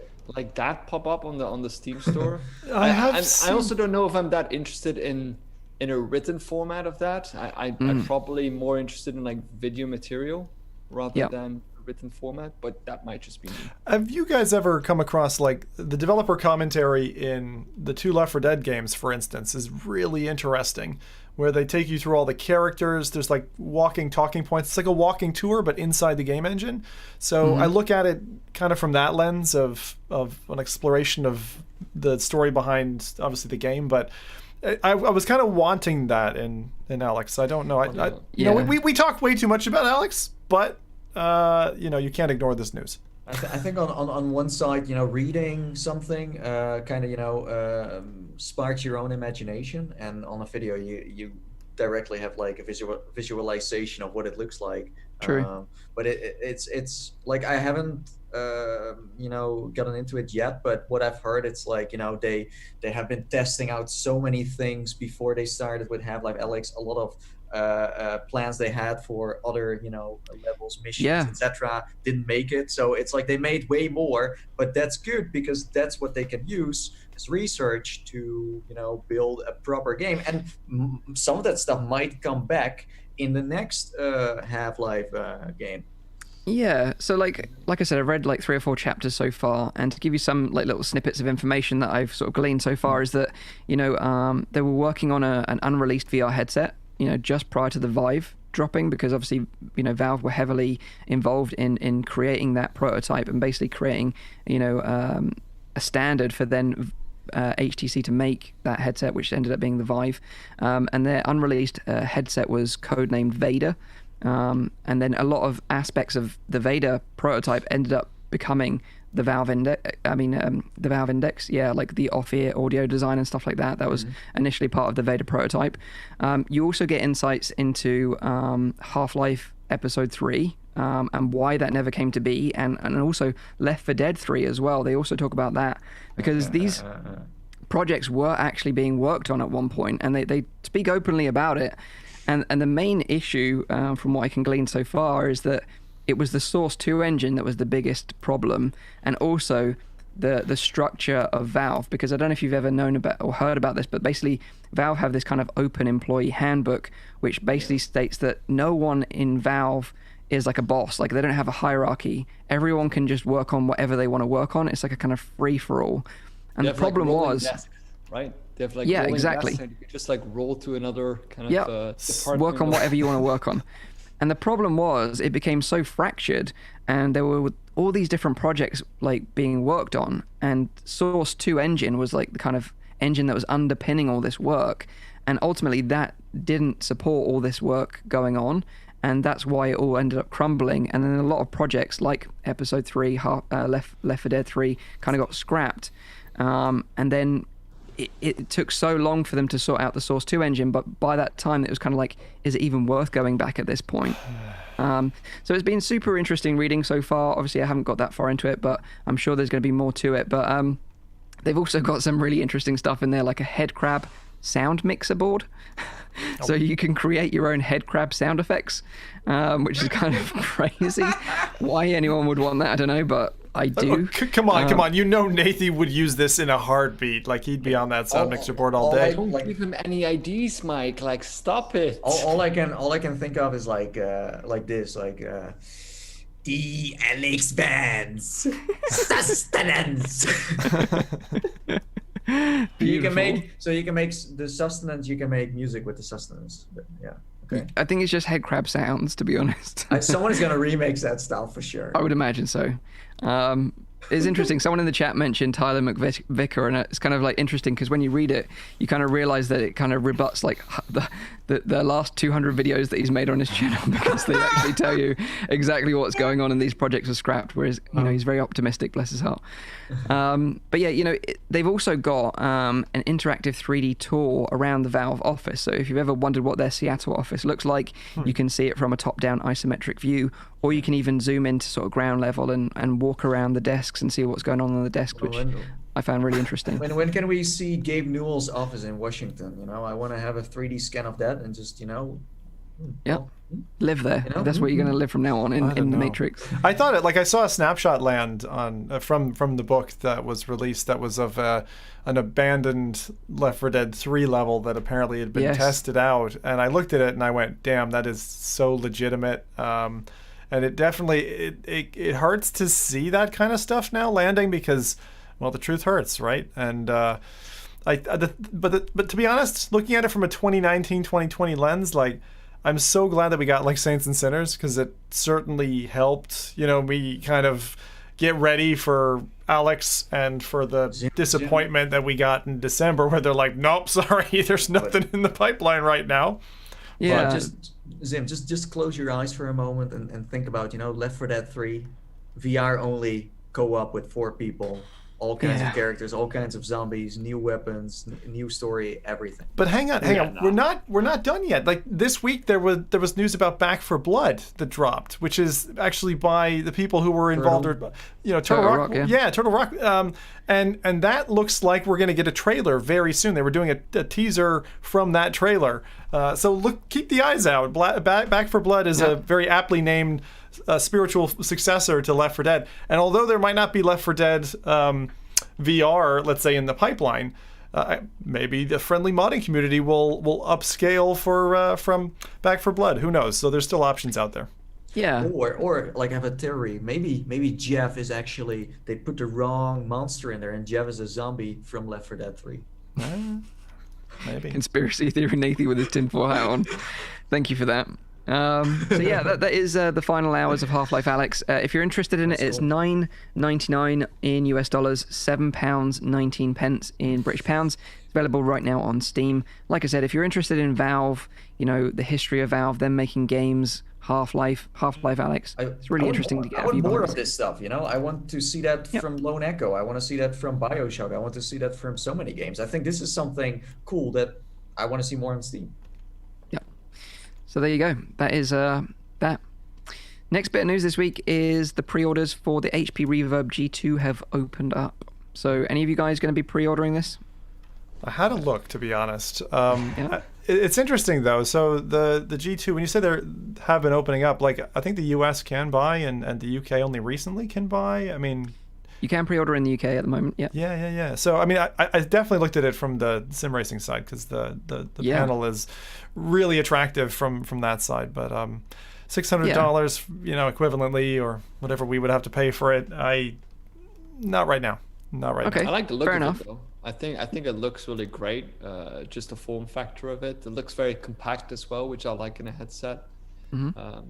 that pop up on the Steam store. I also don't know if I'm that interested in a written format of that. I'm probably more interested in like video material rather than written format, but that might just be me. Have you guys ever come across like the developer commentary in the 2 Left 4 Dead games, for instance, is really interesting, where they take you through all the characters. There's like walking talking points. It's like a walking tour, but inside the game engine. So I look at it kind of from that lens of an exploration of the story behind obviously the game, but I was kind of wanting that in Alyx. I don't know. We talk way too much about Alyx, but you can't ignore this news. I think on one side, reading something kind of sparks your own imagination, and on a video you directly have like a visualization of what it looks like. True. But it's like I haven't gotten into it yet, but what I've heard, it's like they have been testing out so many things before they started with Half-Life Alyx. A lot of plans they had for other levels, missions, etc. didn't make it. So it's like they made way more, but that's good because that's what they can use as research to build a proper game. And some of that stuff might come back in the next Half-Life game. Yeah, so like I said, I've read like 3 or 4 chapters so far, and to give you some like little snippets of information that I've sort of gleaned so far is that they were working on an unreleased VR headset just prior to the Vive dropping, because obviously, Valve were heavily involved in creating that prototype and basically creating, a standard for then HTC to make that headset, which ended up being the Vive. And their unreleased headset was codenamed Vader. And then a lot of aspects of the Vader prototype ended up becoming the Valve Index. The Valve Index, like the off-ear audio design and stuff like that. That was initially part of the Vader prototype. You also get insights into Half-Life Episode 3 and why that never came to be, and also Left 4 Dead 3 as well. They also talk about that, because these projects were actually being worked on at one point, and they speak openly about it. And the main issue, from what I can glean so far, is that it was the Source 2 engine that was the biggest problem, and also the structure of Valve, because I don't know if you've ever known about or heard about this, but basically Valve have this kind of open employee handbook, which basically states that no one in Valve is like a boss. Like, they don't have a hierarchy. Everyone can just work on whatever they want to work on. It's like a kind of free-for-all. And the problem was... desks, right? They have like exactly. Desks, and you can just like roll to another kind of department. Work on whatever you want to work on. And the problem was it became so fractured, and there were all these different projects like being worked on, and Source 2 engine was like the kind of engine that was underpinning all this work, and ultimately that didn't support all this work going on, and that's why it all ended up crumbling. And then a lot of projects like Episode 3, Left 4 Dead 3 kind of got scrapped, and then it took so long for them to sort out the Source 2 engine, but by that time it was kind of like, is it even worth going back at this point? So it's been super interesting reading so far. Obviously I haven't got that far into it, but I'm sure there's going to be more to it. But they've also got some really interesting stuff in there, like a head crab sound mixer board. So you can create your own head crab sound effects, which is kind of crazy. Why anyone would want that, I don't know, but I do. Come on. You know Nathan would use this in a heartbeat. Like, he'd be on that sound mixer board all day. Don't give him any ideas, Mike. Like, stop it. All I can think of is like this, the Alex Vance sustenance. You can make the sustenance. You can make music with the sustenance. But, yeah. Okay. I think it's just head crab sounds, to be honest. Someone is gonna remix that stuff for sure. I would imagine so. It's interesting. Someone in the chat mentioned Tyler McVicker, and it's kind of like interesting because when you read it, you kind of realize that it kind of rebuts like the last 200 videos that he's made on his channel, because they actually tell you exactly what's going on and these projects are scrapped. Whereas he's very optimistic, bless his heart. But yeah, they've also got an interactive 3D tour around the Valve office. So if you've ever wondered what their Seattle office looks like, you can see it from a top-down isometric view, or you can even zoom into sort of ground level and walk around the desks and see what's going on the desk, which I found really interesting. When can we see Gabe Newell's office in Washington? I want to have a 3D scan of that and just live there. That's where you're going to live from now on in the Matrix. I thought I saw a snapshot land on from the book that was released that was of an abandoned Left 4 Dead 3 level that apparently had been tested out, and I looked at it and I went, damn, that is so legitimate. And it definitely it hurts to see that kind of stuff now landing, because, well, the truth hurts, right? And but to be honest, looking at it from a 2019-2020 lens, like, I'm so glad that we got like Saints and Sinners, because it certainly helped, me kind of get ready for Alex and for the disappointment that we got in December, where they're like, nope, sorry, there's nothing in the pipeline right now. Yeah. Zim, just close your eyes for a moment and think about, Left 4 Dead 3, VR only, co-op with 4 people, all kinds of characters, all kinds of zombies, new weapons, new story, everything. But hang on. We're not done yet. Like, this week there was news about Back 4 Blood that dropped, which is actually by the people who were involved. Turtle Rock. Yeah, Turtle Rock. And that looks like we're going to get a trailer very soon. They were doing a teaser from that trailer. So keep the eyes out. Back 4 Blood is a very aptly named spiritual successor to Left 4 Dead. And although there might not be Left 4 Dead VR, let's say, in the pipeline, maybe the friendly modding community will upscale from Back 4 Blood. Who knows? So there's still options out there. Yeah. Or like, I have a theory. Maybe Jeff is actually, they put the wrong monster in there, and Jeff is a zombie from Left 4 Dead 3. Maybe. Conspiracy theory Nathan with his tinfoil hat on. Thank you for that. So yeah, that is the final hours of Half-Life Alyx. If you're interested in it, it's $9.99 in US dollars, £7.19 in British pounds. It's available right now on Steam. Like I said, if you're interested in Valve, the history of Valve, them making games, Half-Life Alyx, it's really interesting to get. I want more of this stuff. I want to see that from Lone Echo. I want to see that from BioShock. I want to see that from so many games. I think this is something cool that I want to see more on Steam. So there you go. That is that. Next bit of news this week is the pre-orders for the HP Reverb G2 have opened up. So any of you guys going to be pre-ordering this? I had a look, to be honest. It's interesting though. So the G2, when you say they have been opening up, like I think the US can buy and the UK only recently can buy. I mean, you can pre-order in the UK at the moment. Yeah. So I mean, I definitely looked at it from the sim racing side because the panel is really attractive from that side. But $600, equivalently or whatever we would have to pay for it. Not right now. Okay. I like the look Fair of enough. it though. I think it looks really great. Just the form factor of it. It looks very compact as well, which I like in a headset.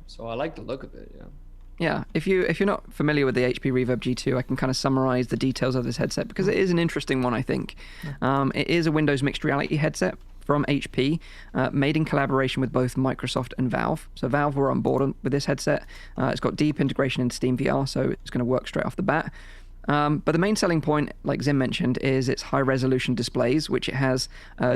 So I like the look of it. Yeah. Yeah, if you're not familiar with the HP Reverb G2, I can kind of summarize the details of this headset because it is an interesting one, I think. It is a Windows mixed reality headset from HP, made in collaboration with both Microsoft and Valve. So Valve were on board with this headset. It's got deep integration into Steam VR, so it's going to work straight off the bat. But the main selling point, like Zim mentioned, is its high-resolution displays, which it has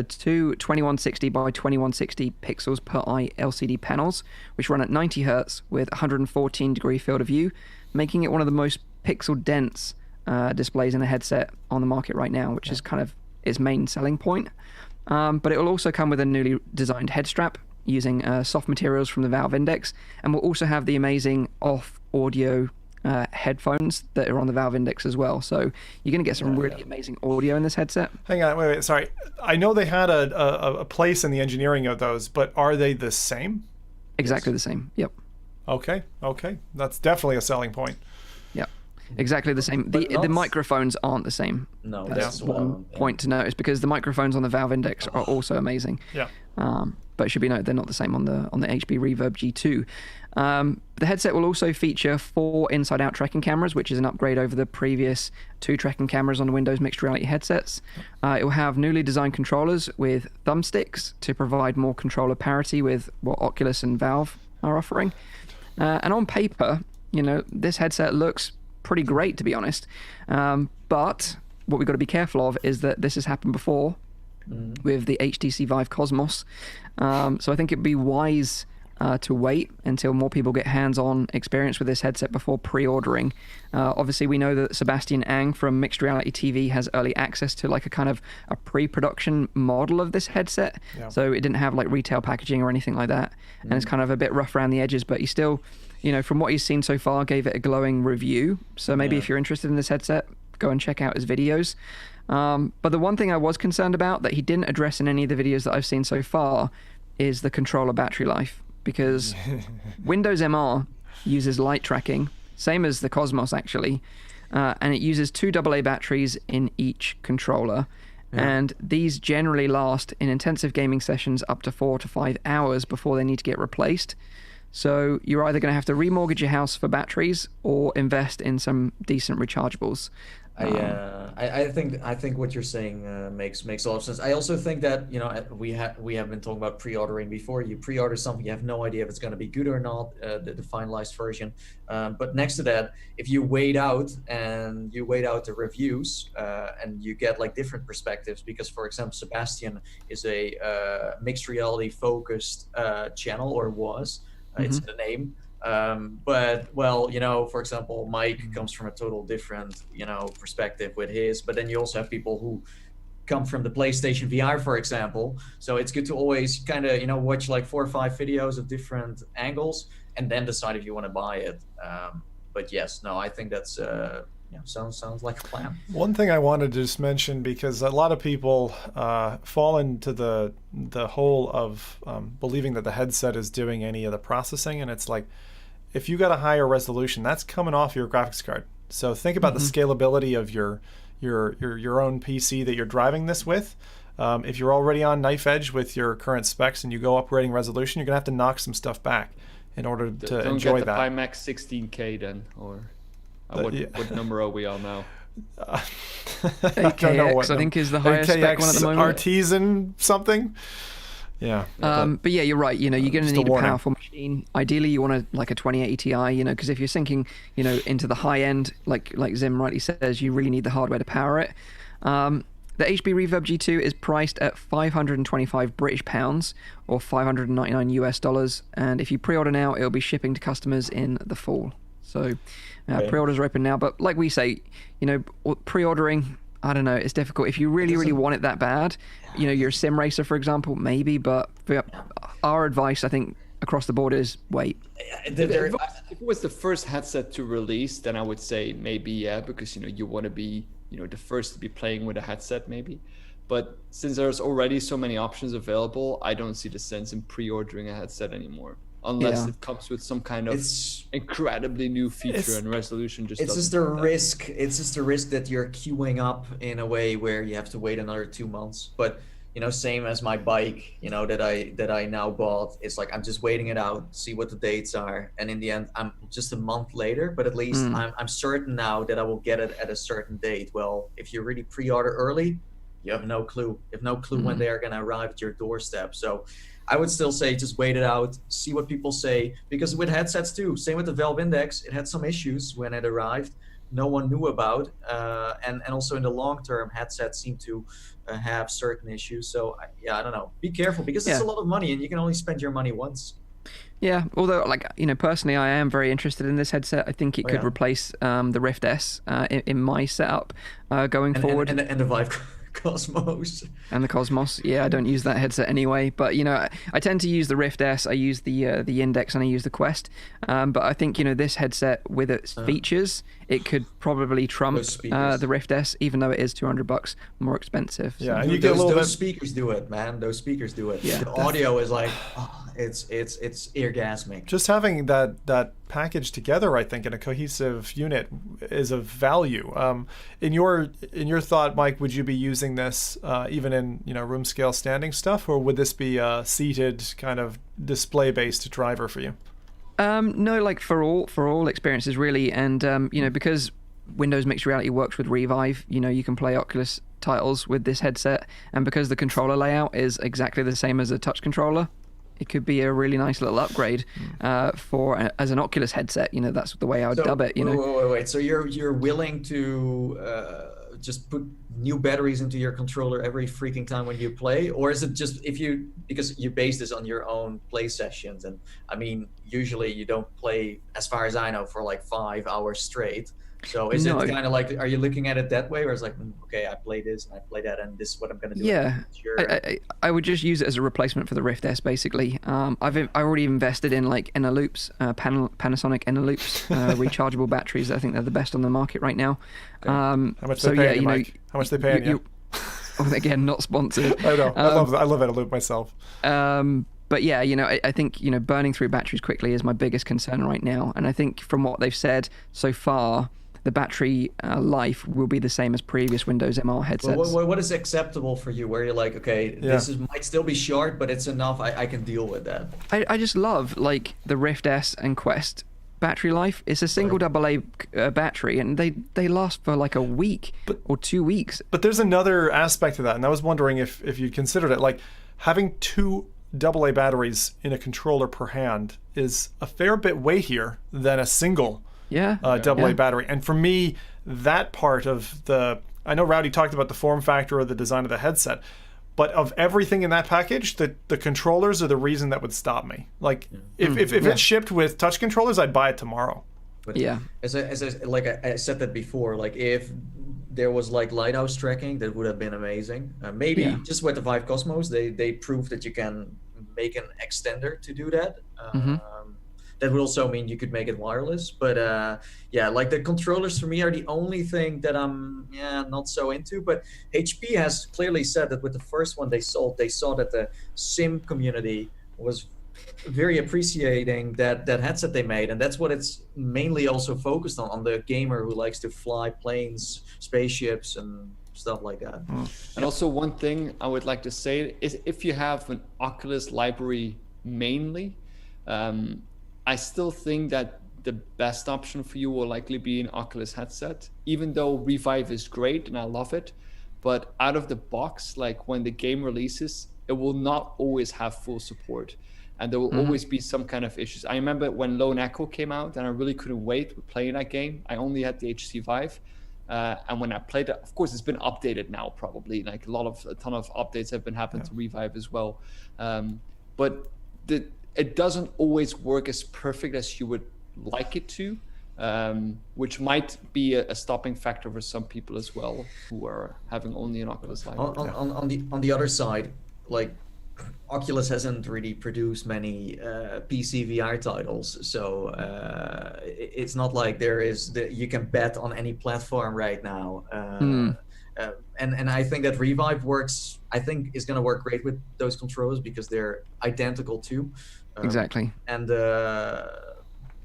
two 2160 by 2160 pixels per eye LCD panels, which run at 90 Hz with 114-degree field of view, making it one of the most pixel-dense displays in a headset on the market right now, which is kind of its main selling point. But it will also come with a newly designed head strap using soft materials from the Valve Index, and will also have the amazing off-audio headphones that are on the Valve Index as well. So you're going to get some really amazing audio in this headset. Hang on, wait, sorry. I know they had a place in the engineering of those, but are they the same? Exactly the same. Yep. Okay. That's definitely a selling point. Yep. Exactly the same. The microphones aren't the same. No, that's one point to notice because the microphones on the Valve Index are also amazing. Yeah. But it should be noted they're not the same on the HP Reverb G2. The headset will also feature 4 inside-out tracking cameras, which is an upgrade over the previous 2 tracking cameras on the Windows mixed reality headsets. It will have newly designed controllers with thumbsticks to provide more controller parity with what Oculus and Valve are offering. And on paper, this headset looks pretty great, to be honest. But what we've got to be careful of is that this has happened before with the HTC Vive Cosmos. So I think it'd be wise to wait until more people get hands-on experience with this headset before pre-ordering. Obviously, we know that Sebastian Ang from Mixed Reality TV has early access to like a kind of a pre-production model of this headset. Yeah. So it didn't have like retail packaging or anything like that. And it's kind of a bit rough around the edges, but he still, from what he's seen so far, gave it a glowing review. So maybe if you're interested in this headset, go and check out his videos. But the one thing I was concerned about that he didn't address in any of the videos that I've seen so far is the controller battery life, because Windows MR uses light tracking, same as the Cosmos actually, and it uses 2 AA batteries in each controller. And these generally last in intensive gaming sessions up to 4 to 5 hours before they need to get replaced. So you're either going to have to remortgage your house for batteries or invest in some decent rechargeables. I think what you're saying makes a lot of sense. I also think that we have been talking about pre-ordering before. You pre-order something, you have no idea if it's going to be good or not, the finalized version. But next to that, if you wait out the reviews and you get like different perspectives, because for example, Sebastian is a mixed reality focused channel, or was. It's the name. But for example, Mike comes from a total different, perspective with his, but then you also have people who come from the PlayStation VR, for example. So it's good to always kind of, watch like 4 or 5 videos of different angles and then decide if you want to buy it. But yes, no, I think that's, sounds like a plan. One thing I wanted to just mention, because a lot of people fall into the hole of believing that the headset is doing any of the processing, and it's like, if you got a higher resolution, that's coming off your graphics card. So think about the scalability of your own PC that you're driving this with. If you're already on knife edge with your current specs and you go upgrading resolution, you're gonna have to knock some stuff back in order to enjoy that. Don't get the Pimax 16K then, or what number are we on now? AKX, I think, is the highest spec one at the moment. Artisan something. Yeah. But yeah, you're right. You're going to need a powerful machine. Ideally, you want like a 2080 Ti. Because if you're sinking, into the high end, like Zim rightly says, you really need the hardware to power it. The HP Reverb G2 is priced at 525 British pounds or $599 US, and if you pre-order now, it'll be shipping to customers in the fall. So pre-orders are open now, but like we say, pre-ordering, I don't know, it's difficult. If you really want it that bad, you're a sim racer, for example, maybe, but our advice, I think, across the board is wait. If it was the first headset to release, then I would say maybe, yeah, because, you want to be, the first to be playing with a headset maybe. But since there's already so many options available, I don't see the sense in pre-ordering a headset anymore. Unless it comes with some kind of incredibly new feature and resolution. It's just a risk. It's just a risk that you're queuing up in a way where you have to wait another 2 months. But same as my bike, that I now bought. It's like I'm just waiting it out, see what the dates are, and in the end, I'm just a month later. But at least I'm certain now that I will get it at a certain date. Well, if you really pre-order early, you have no clue. You have no clue when they are going to arrive at your doorstep. So I would still say just wait it out, see what people say, because with headsets too, same with the Valve Index, it had some issues when it arrived, no one knew about, and also in the long term, headsets seem to have certain issues. So I don't know, be careful, because it's a lot of money and you can only spend your money once. Yeah, although personally, I am very interested in this headset. I think it could replace the Rift S in my setup going forward. And the Vive Cosmos. And the Cosmos. Yeah, I don't use that headset anyway. But, I tend to use the Rift S. I use the Index and I use the Quest. But I think, this headset with its features, it could probably trump the Rift S, even though it is $200 more expensive. So. Yeah, and you get those speakers do it, man. Those speakers do it. Yeah. The audio is like, it's orgasmic. Just having that package together, I think, in a cohesive unit is of value. In your thought, Mike, would you be using this even in room scale standing stuff, or would this be a seated kind of display based driver for you? No, like for all experiences really, and because Windows Mixed Reality works with Revive, you can play Oculus titles with this headset, and because the controller layout is exactly the same as a touch controller, it could be a really nice little upgrade as an Oculus headset. That's the way I would dub it. Wait. So you're willing to just put new batteries into your controller every freaking time when you play, or is it just because you base this on your own play sessions? And I mean, usually you don't play, as far as I know, for like 5 hours straight. So is it kind of like, are you looking at it that way, or is it like, okay, I play this and I play that, and this is what I'm going to do? Yeah, I would just use it as a replacement for the Rift S, basically. I already invested in like Loops, Panasonic Loops, rechargeable batteries. I think they're the best on the market right now. How much they paying you, Mike? How much they paying you? Again, not sponsored. I know. I love Loop myself. But yeah, I think, burning through batteries quickly is my biggest concern right now. And I think from what they've said so far, the battery life will be the same as previous Windows MR headsets. Well, what is acceptable for you, where you're like, okay, this might still be short, but it's enough, I can deal with that? I just love like the Rift S and Quest battery life. It's a single AA battery, and they last for like a week or 2 weeks. But there's another aspect to that, and I was wondering if you considered it. Like having 2 AA batteries in a controller per hand is a fair bit weightier than a single AA battery. And for me, that part of I know Rowdy talked about the form factor or the design of the headset, but of everything in that package, the controllers are the reason that would stop me. Like if it shipped with touch controllers, I'd buy it tomorrow. But as I said that before, like if there was like lighthouse tracking, that would have been amazing. Maybe just with the Vive Cosmos, they proved that you can make an extender to do that. That would also mean you could make it wireless. But like the controllers for me are the only thing that I'm not so into. But HP has clearly said that with the first one they saw that the sim community was very appreciating that headset they made, and that's what it's mainly also focused on the gamer who likes to fly planes, spaceships, and stuff like that. And also one thing I would like to say is if you have an Oculus library mainly, I still think that the best option for you will likely be an Oculus headset, even though Revive is great and I love it. But out of the box, like when the game releases, it will not always have full support. And there will always be some kind of issues. I remember when Lone Echo came out and I really couldn't wait with playing that game. I only had the HTC Vive. And when I played it, of course, it's been updated now, probably. Like a ton of updates have been happening to Revive as well. But it doesn't always work as perfect as you would like it to, which might be a stopping factor for some people as well who are having only an Oculus library. On the other side, like Oculus hasn't really produced many PC VR titles, so it's not like you can bet on any platform right now. And I think that Revive is going to work great with those controllers because they're identical too. Exactly. And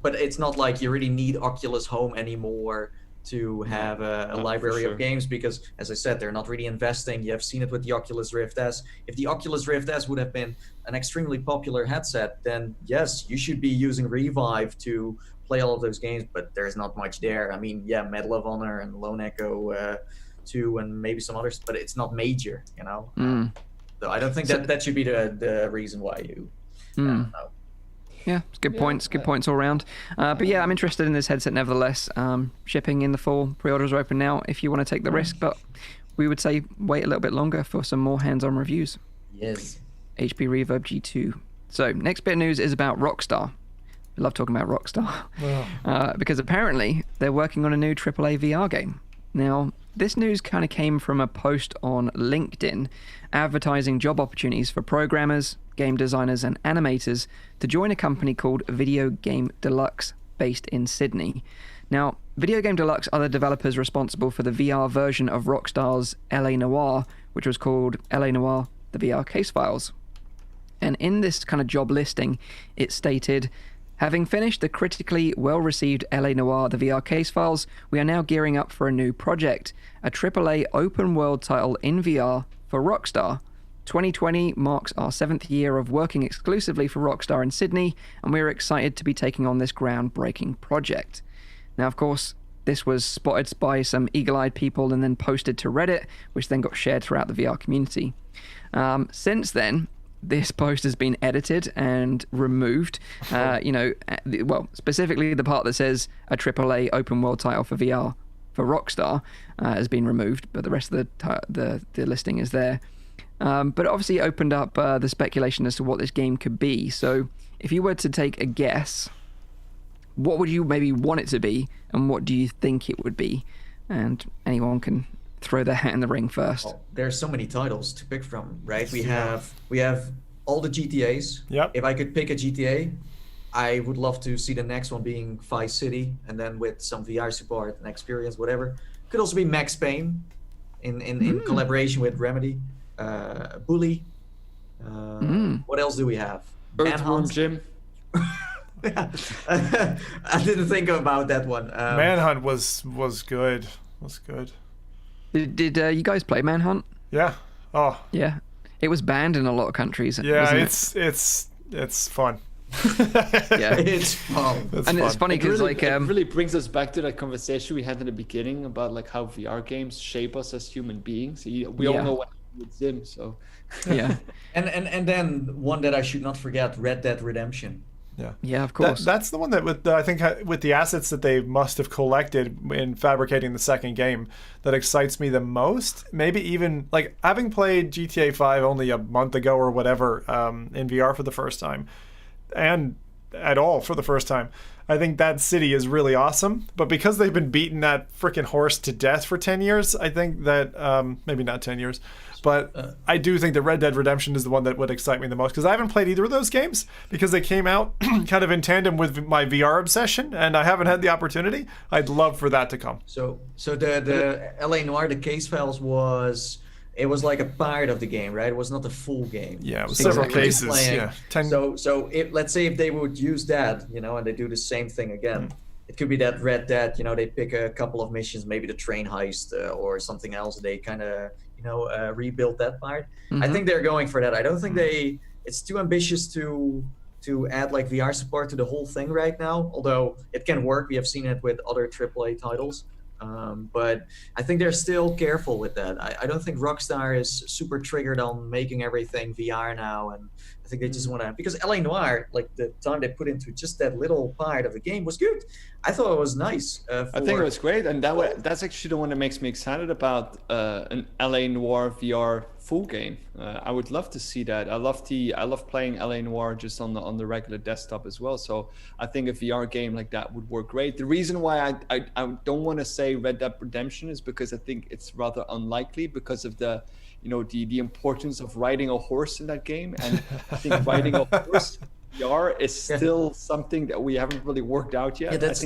but it's not like you really need Oculus Home anymore to have a library of games because, as I said, they're not really investing. You have seen it with the Oculus Rift S. If the Oculus Rift S would have been an extremely popular headset, then yes, you should be using Revive to play all of those games, but there's not much there. I mean, yeah, Medal of Honor and Lone Echo 2 and maybe some others, but it's not major, you know? So I don't think that should be the reason why you... I don't know. Yeah, it's good points. Good points all around. But yeah, I'm interested in this headset nevertheless. Shipping in the fall. Pre-orders are open now if you want to take the risk, but we would say wait a little bit longer for some more hands-on reviews. Yes. HP Reverb G2. So next bit of news is about Rockstar. I love talking about Rockstar. Because apparently they're working on a new AAA VR game. Now, this news kind of came from a post on LinkedIn advertising job opportunities for programmers, game designers, and animators to join a company called Video Game Deluxe based in Sydney. Now, Video Game Deluxe are the developers responsible for the VR version of Rockstar's LA Noire, which was called LA Noire: The VR Case Files. And in this kind of job listing, it stated, having finished the critically well-received LA Noire: The VR Case Files, we are now gearing up for a new project, a AAA open-world title in VR for Rockstar. 2020 marks our 7th year of working exclusively for Rockstar in Sydney, and we're excited to be taking on this groundbreaking project. Now, of course, this was spotted by some eagle-eyed people and then posted to Reddit, which then got shared throughout the VR community. Since then, this post has been edited and removed. Specifically the part that says a AAA open world title for VR for Rockstar has been removed, but the rest of the listing is there. But it obviously opened up the speculation as to what this game could be. So if you were to take a guess, what would you maybe want it to be, and what do you think it would be? And anyone can throw their hat in the ring first. Oh, there's so many titles to pick from, right? We have all the GTAs. Yep. If I could pick a GTA, I would love to see the next one being Vice City, and then with some VR support and experience, whatever. Could also be Max Payne in collaboration with Remedy. Bully. What else do we have? Earthworm Jim. Yeah. I didn't think about that one. Manhunt was good. Was good. Did you guys play Manhunt? Yeah. Oh. Yeah. It was banned in a lot of countries. Yeah, it's fun. Yeah, it's fun. It's funny because it really brings us back to that conversation we had in the beginning about like how VR games shape us as human beings. We all know what with Zim, so yeah. and then one that I should not forget, Red Dead Redemption. Yeah, of course. That's the one that I think with the assets that they must have collected in fabricating the second game that excites me the most. Maybe even like having played GTA 5 only a month ago or whatever in VR for the first time, and at all for the first time. I think that city is really awesome, but because they've been beating that freaking horse to death for 10 years, I think that maybe not 10 years. But I do think that Red Dead Redemption is the one that would excite me the most because I haven't played either of those games because they came out kind of in tandem with my VR obsession, and I haven't had the opportunity. I'd love for that to come. So the LA Noire, the Case Files was like a part of the game, right? It was not the full game. Yeah, it was several cases. Yeah, So let's say if they would use that, and they do the same thing again, it could be that Red Dead, they pick a couple of missions, maybe the train heist or something else. They kind of, rebuild that part. I think they're going for that. I don't think it's too ambitious to add like VR support to the whole thing right now, although it can work. We have seen it with other AAA titles. But I think they're still careful with that. I don't think Rockstar is super triggered on making everything VR now, and I think they just want to, because LA Noire, like the time they put into just that little part of the game was good. I thought it was nice. I think it was great, and that's actually the one that makes me excited about an LA Noire VR full game. I would love to see that. I love playing LA Noire just on the regular desktop as well. So I think a VR game like that would work great. The reason why I don't want to say Red Dead Redemption is because I think it's rather unlikely because of the importance of riding a horse in that game, and I think riding a horse VR is still something that we haven't really worked out yet. No. There's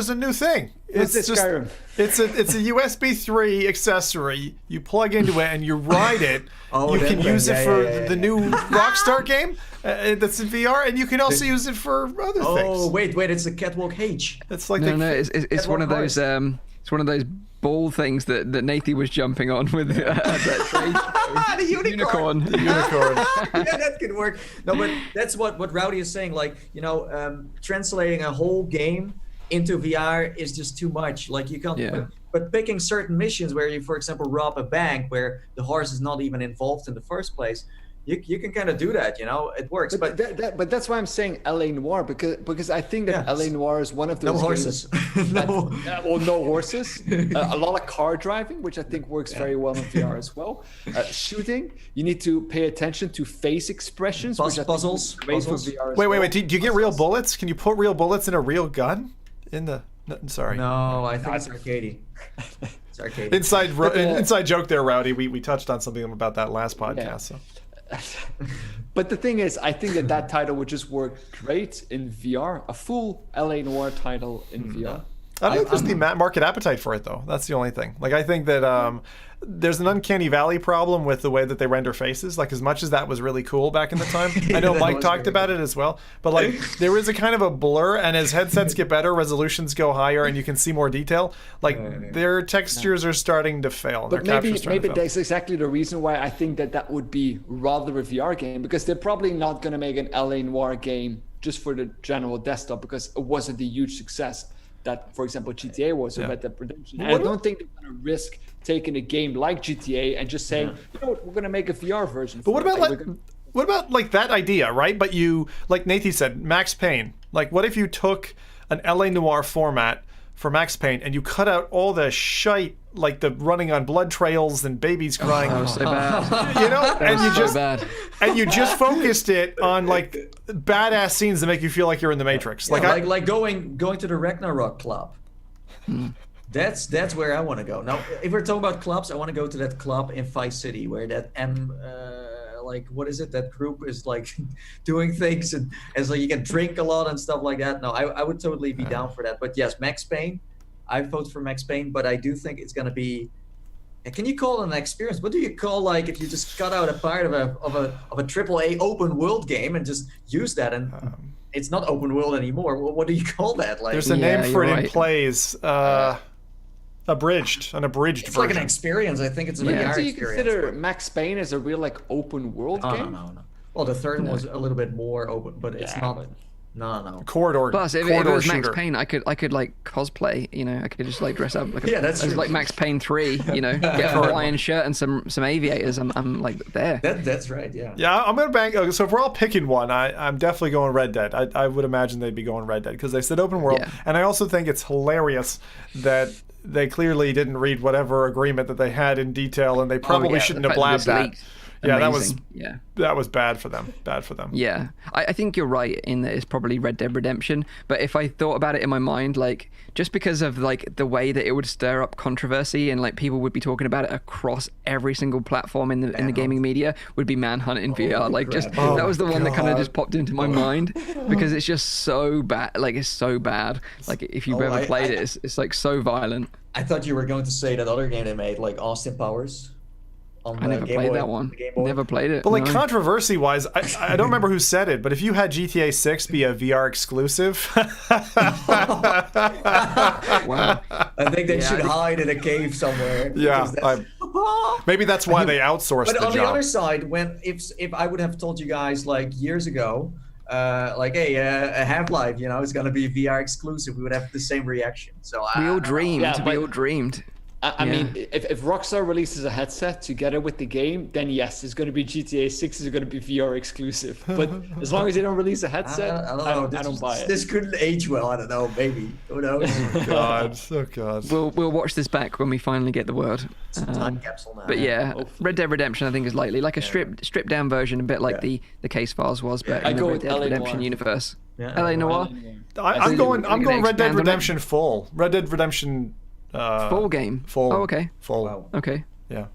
a new thing. It's a USB 3 accessory. You plug into it and you ride it. You can use it for the new Rockstar game that's in VR, and you can also use it for other things. Oh wait, it's the Catwalk H. It's like it's one of those. It's one of those ball things that Nathy was jumping on with that trade. The unicorn. Yeah, that could work. No, but that's what Rowdy is saying. Like, translating a whole game into VR is just too much. Like, you can't. Yeah. But picking certain missions where you, for example, rob a bank where the horse is not even involved in the first place, you can kind of do that, it works. But that's why I'm saying LA Noire, because I think that LA Noire is one of those horses. No horses. A lot of car driving, which I think works very well in VR as well. Shooting, you need to pay attention to face expressions. Puzzles. Wait. Do you get real bullets? Can you put real bullets in a real gun? Sorry. No, I think it's arcadey. It's arcadey. Inside joke there, Rowdy. We touched on something about that last podcast. Yeah. So. But the thing is, I think that title would just work great in VR. A full LA Noire title in VR. I don't think there's the market appetite for it, though. That's the only thing. Like, I think that there's an uncanny valley problem with the way that they render faces. Like, as much as that was really cool back in the time, I know Mike talked about it as well. But like, there is a kind of a blur, and as headsets get better, resolutions go higher, and you can see more detail. Like, their textures are starting to fail. But maybe that's exactly the reason why I think that would be rather a VR game, because they're probably not going to make an LA Noire game just for the general desktop because it wasn't a huge success that, for example, GTA was or Red Dead Redemption. And I don't think they're going to risk taking a game like GTA and just saying, we're going to make a VR version. But what about like that idea, right? But you, like Nathan said, Max Payne. Like, what if you took an LA Noire format for Max Payne and you cut out all the shite, like the running on blood trails and babies crying? That was so bad. And you just focused it on like badass scenes that make you feel like you're in the Matrix. Like going to the Ragnarok club. That's where I want to go. Now, if we're talking about clubs, I want to go to that club in Vice City where that what is it? That group is like doing things and so you can drink a lot and stuff like that. No, I would totally be down for that. But yes, Max Payne. I vote for Max Payne, but I do think it's going to be. Can you call it an experience? What do you call like if you just cut out a part of a AAA open world game and just use that and it's not open world anymore? What do you call that? Like, there's a name for it in plays. An abridged it's version. Like an experience. I think it's a VR experience. Do you consider Max Payne as a real like open world game? No. Well, the third one was a little bit more open, but it's not. No. Corridor. Plus, if it was Max Payne, I could like cosplay. I could just like dress up like like Max Payne 3. Get a Hawaiian shirt and some aviators. I'm like there. That's right. Yeah. Yeah, I'm gonna bank. So if we're all picking one, I'm definitely going Red Dead. I would imagine they'd be going Red Dead because they said open world, and I also think it's hilarious that they clearly didn't read whatever agreement that they had in detail, and they probably shouldn't have blabbed that. Yeah, that was bad for them. Yeah, I think you're right in that it's probably Red Dead Redemption. But if I thought about it in my mind, like just because of like the way that it would stir up controversy and like people would be talking about it across every single platform in the gaming media, would be Manhunt in VR. Like that was the one that kind of just popped into my mind because it's just so bad. Like it's so bad. Like if you've ever played it, it's like so violent. I thought you were going to say that other game they made, like Austin Powers. on I never played that one. Never played it. But like no. controversy-wise, I don't remember who said it, but if you had GTA 6 be a VR exclusive, Wow. I think they should hide in a cave somewhere. yeah, That's... maybe that's why they outsourced But the on job. the other side, if I would have told you guys like years ago, like, hey, a Half-Life, you know, it's gonna be VR exclusive, we would have the same reaction. So We all dreamed. Yeah, we all dreamed. I mean, if Rockstar releases a headset together with the game, then yes, it's going to be GTA 6 is going to be VR exclusive. But as long as they don't release a headset, I don't buy it. This couldn't age well. I don't know. Maybe. Who knows? Oh God. We'll watch this back when we finally get the word. Time capsule now. But yeah, Hopefully. Red Dead Redemption I think is likely like a stripped down version, a bit like the case files was, but I in the go Red with Dead LA Redemption Noire. universe. Yeah, LA Noire. I'm going Red Dead expand on it? Redemption full. Red Dead Redemption Full game. full. Oh, okay. Full. Wow. Okay. Yeah.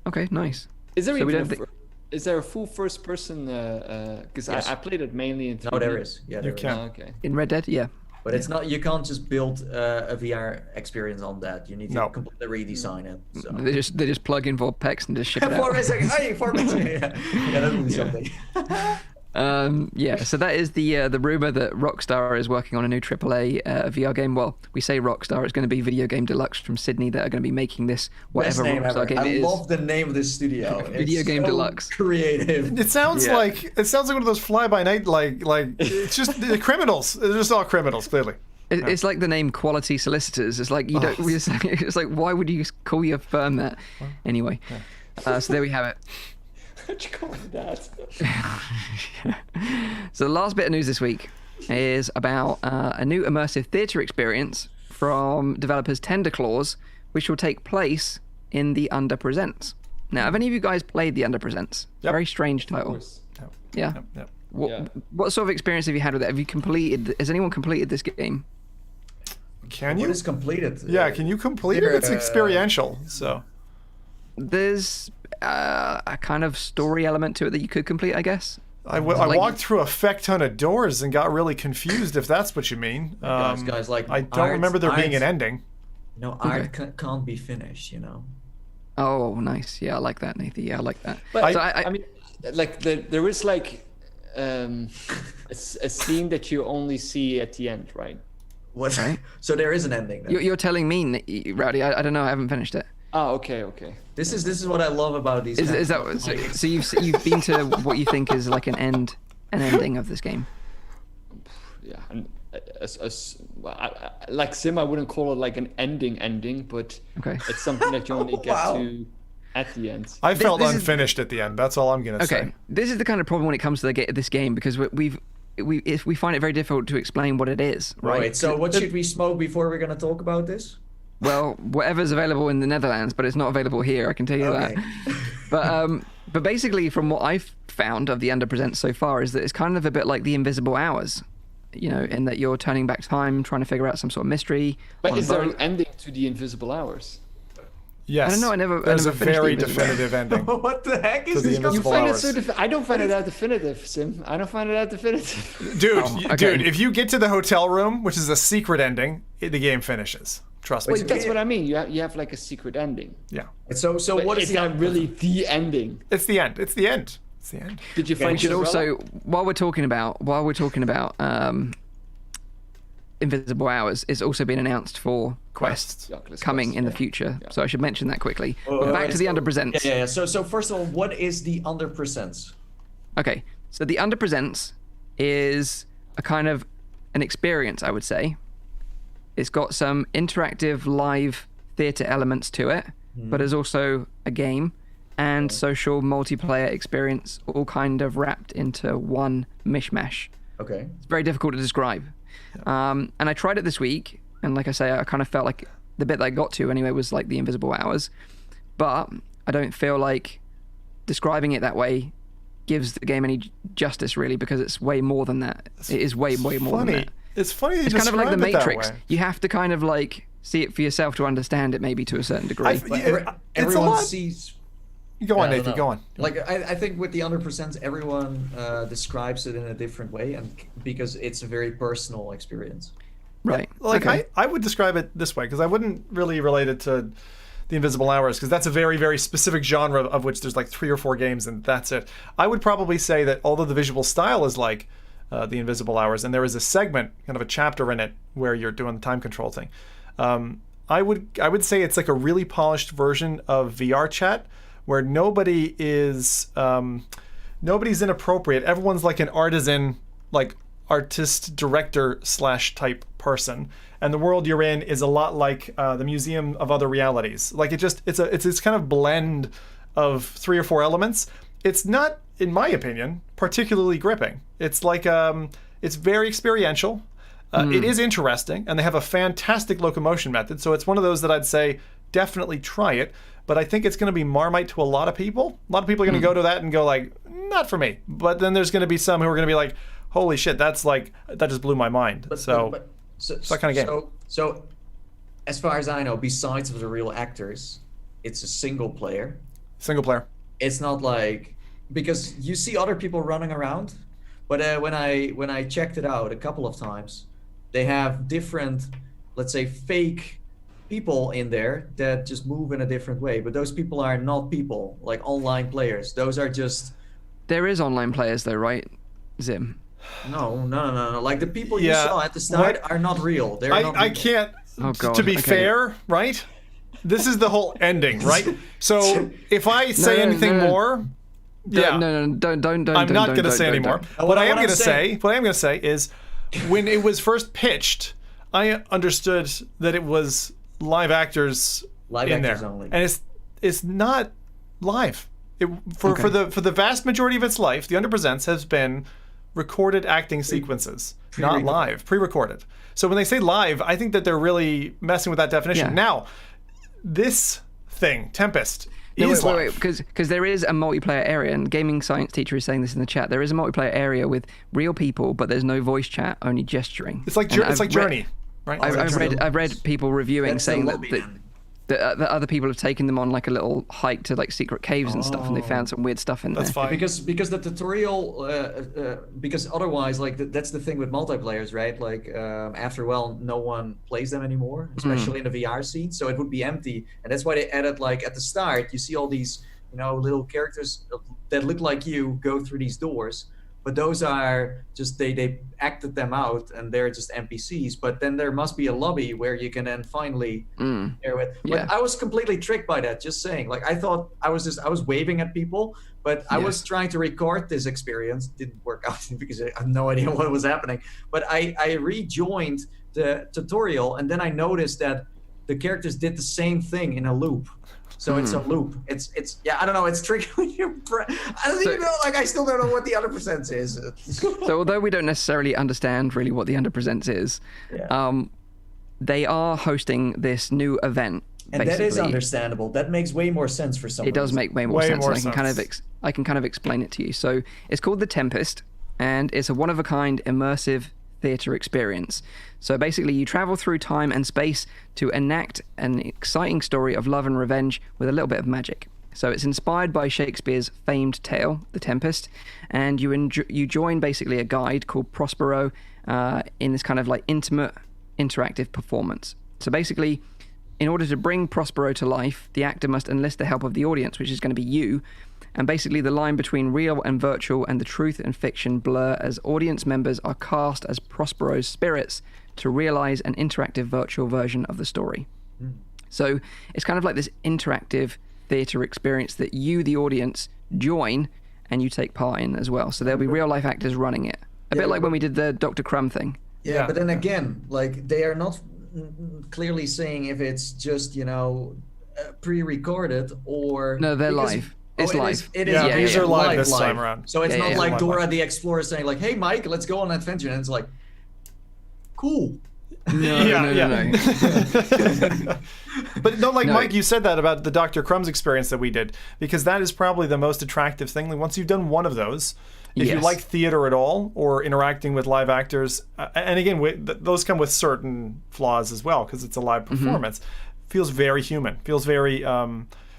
Okay. Nice. Is there So we even don't is there a full first person? Because Yes. I played it mainly in 3D. No, there is. Yeah, there is. can. Oh, okay. In Red Dead, yeah. But it's not. You can't just build a VR experience on that. You need to No. completely redesign it. So. They just plug in VorpX and just ship it out. 4 minutes. Hey, 4 minutes. Yeah, that would be something. Yeah, so that is the rumor that Rockstar is working on a new AAA VR game. Well, we say Rockstar, it's going to be Video Game Deluxe from Sydney that are going to be making this whatever Best name Rockstar ever. game I it is. love the name of this studio. Video It's Game so Deluxe. Creative. It sounds Yeah. like one of those fly-by-night like it's just the criminals. They're just all criminals, clearly. It's like the name Quality Solicitors. It's like you don't. It's like why would you call your firm that? Anyway, so there we have it. What'd you call it that? So the last bit of news this week is about a new immersive theatre experience from developers Tender Claws, which will take place in the Under Presents. Now, have any of you guys played the Under Presents? Yep. Very strange title. Yeah. Yep. What sort of experience have you had with it? Have you completed? Has anyone completed this game? Can What you? is completed? Yeah, can you complete it? It's experiential, so. There's a kind of story element to it that you could complete, I guess. I like- walked through a feck ton of doors and got really confused, if that's what you mean. Guys, like I don't remember there being an ending. No, art can't be finished, you know. Oh, nice. Yeah, I like that, Nathan. Yeah, I like that. But So I mean, like there is like a scene that you only see at the end, right? What? Right. So there is an ending. Then. You're telling me, Rowdy? I don't know. I haven't finished it. Oh, okay. This is what I love about these. Is that so? You've been to what you think is like an ending of this game? Yeah, and like Sim, I wouldn't call it like an ending, but Okay. it's something that you only get Wow. to at the end. I felt this is- unfinished at the end. That's all I'm gonna Okay, say. this is the kind of problem when it comes to this game because we find it very difficult to explain what it is, right? Right. So what should we smoke before we're gonna talk about this? Well, whatever's available in the Netherlands, but it's not available here. I can tell you Okay. that. But basically, from what I've found of the Under Presents so far, is that it's kind of a bit like the Invisible Hours, you know, in that you're turning back time, trying to figure out some sort of mystery. But on a is there boat. an ending to the Invisible Hours? Yes. I don't know, I never There's finished a very the Invisible definitive ending. What the heck To is the this? Invisible Find it Hours. so I don't find it that definitive, Sim. I don't find it that definitive. Dude, okay. dude, if you get to the hotel room, which is a secret ending, the game finishes. Trust me. Wait, that's what I mean. You have like a secret ending. Yeah. So But what is is that really the ending? It's the end. It's the end. It's the end. Did you Okay, find We should Cinderella? also, while we're talking about Invisible Hours, it's also been announced for Quest Yeah, Oculus coming Quest, in the yeah. future. So I should mention that quickly. Oh, But back right, to the so- Under Presents. Yeah. So first of all, what is the Under Presents? Okay, so the Under Presents is a kind of an experience, I would say. It's got some interactive live theatre elements to it, but there's also a game and social multiplayer experience all kind of wrapped into one mishmash. Okay. It's very difficult to describe. And I tried it this week, and like I say, I kind of felt like the bit that I got to anyway was like the Invisible Hours, but I don't feel like describing it that way gives the game any justice really, because it's way more than that. It is way more than Funny. that. It's funny you It's kind of like the describe it that Matrix. way. You have to kind of like see it for yourself to understand it, maybe to a certain degree. But It's a everyone lot. sees. Go on, I don't Nathan. know. Go on. Like I think with the Under Presents, everyone describes it in a different way, and because it's a very personal experience. Right. Like Okay. I would describe it this way because I wouldn't really relate it to the Invisible Hours, because that's a very, very specific genre of which there's like 3 or 4 games, and that's it. I would probably say that although the visual style is like the Invisible Hours, and there is a segment, kind of a chapter in it, where you're doing the time control thing, I would say it's like a really polished version of VR chat, where nobody is nobody's inappropriate. Everyone's like an artisan, like artist director / type person, and the world you're in is a lot like the Museum of Other Realities. Like it's this kind of blend of 3 or 4 elements. It's not, in my opinion, particularly gripping. It's like it's very experiential. It is interesting, and they have a fantastic locomotion method. So it's one of those that I'd say definitely try it. But I think it's going to be Marmite to a lot of people. A lot of people are going to go to that and go like, not for me. But then there's going to be some who are going to be like, holy shit, that just blew my mind. So it's that kind of game. So as far as I know, besides of the real actors, it's a single player. Single player. It's not like, because you see other people running around, but when I checked it out a couple of times, they have different, let's say, fake people in there that just move in a different way, but those people are not people, like online players. Those are just... There is online players though, right, Zim? No. Like the people you saw at the start are not real. They're not real. I can't... Oh, God. To be fair, right? This is the whole ending, right? So if I say anything more... Yeah. No, don't. I'm not going to say anymore. What I am going to say is, when it was first pitched, I understood that it was live actors in there, only. And it's not live. For the vast majority of its life, the Underpresents has been recorded acting sequences, not live, pre-recorded. So when they say live, I think that they're really messing with that definition. Yeah. Now, this thing, Tempest, wait, because there is a multiplayer area, and gaming science teacher is saying this in the chat. There is a multiplayer area with real people, but there's no voice chat, only gesturing. It's like Journey, right? I've read people reviewing saying that other people have taken them on like a little hike to like secret caves and stuff, and they found some weird stuff in there. That's fine. Because the tutorial, because otherwise, like that's the thing with multiplayers, right? Like after a while, no one plays them anymore, especially in the VR scene. So it would be empty, and that's why they added, like at the start, you see all these, little characters that look like you go through these doors. But those are just, they acted them out, and they're just NPCs. But then there must be a lobby where you can then finally share with. But I was completely tricked by that, just saying. Like, I thought I was waving at people, but I was trying to record this experience. Didn't work out because I have no idea what was happening. But I rejoined the tutorial, and then I noticed that the characters did the same thing in a loop. So it's a loop. It's I don't know. It's triggering your brain. I don't even know. Like, I still don't know what the Underpresents is. So although we don't necessarily understand really what the Underpresents is, they are hosting this new event. And basically. That is understandable. That makes way more sense for someone. It does make way more sense. I can kind of explain it to you. So it's called The Tempest, and it's a one-of-a-kind immersive theater experience. So basically you travel through time and space to enact an exciting story of love and revenge with a little bit of magic. So it's inspired by Shakespeare's famed tale, The Tempest, and you join basically a guide called Prospero in this kind of like intimate, interactive performance. So basically, in order to bring Prospero to life, the actor must enlist the help of the audience, which is going to be you. And basically the line between real and virtual and the truth and fiction blur as audience members are cast as Prospero's spirits to realize an interactive virtual version of the story. So it's kind of like this interactive theater experience that you, the audience, join and you take part in as well. So there'll be real life actors running it. A bit like when we did the Dr. Crumb thing. Yeah, but then again, like, they are not clearly saying if it's just, pre-recorded or... No, they're live. It's live. It is. These are live this time around. So it's not like Dora the Explorer saying like, "Hey, Mike, let's go on an adventure," and it's like, "Cool." No. But no, like Mike, you said that about the Dr. Crumb's experience that we did, because that is probably the most attractive thing. Like, once you've done one of those, if you like theater at all or interacting with live actors, and again, those come with certain flaws as well because it's a live performance, feels very human, feels very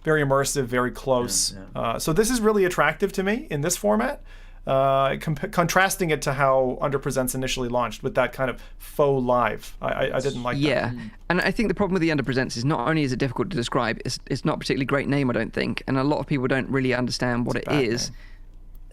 very immersive, very close. So this is really attractive to me in this format. contrasting it to how Under Presents initially launched with that kind of faux live. I didn't like that. Yeah, and I think the problem with the Under Presents is not only is it difficult to describe, it's not a particularly great name, I don't think, and a lot of people don't really understand what it is. Name.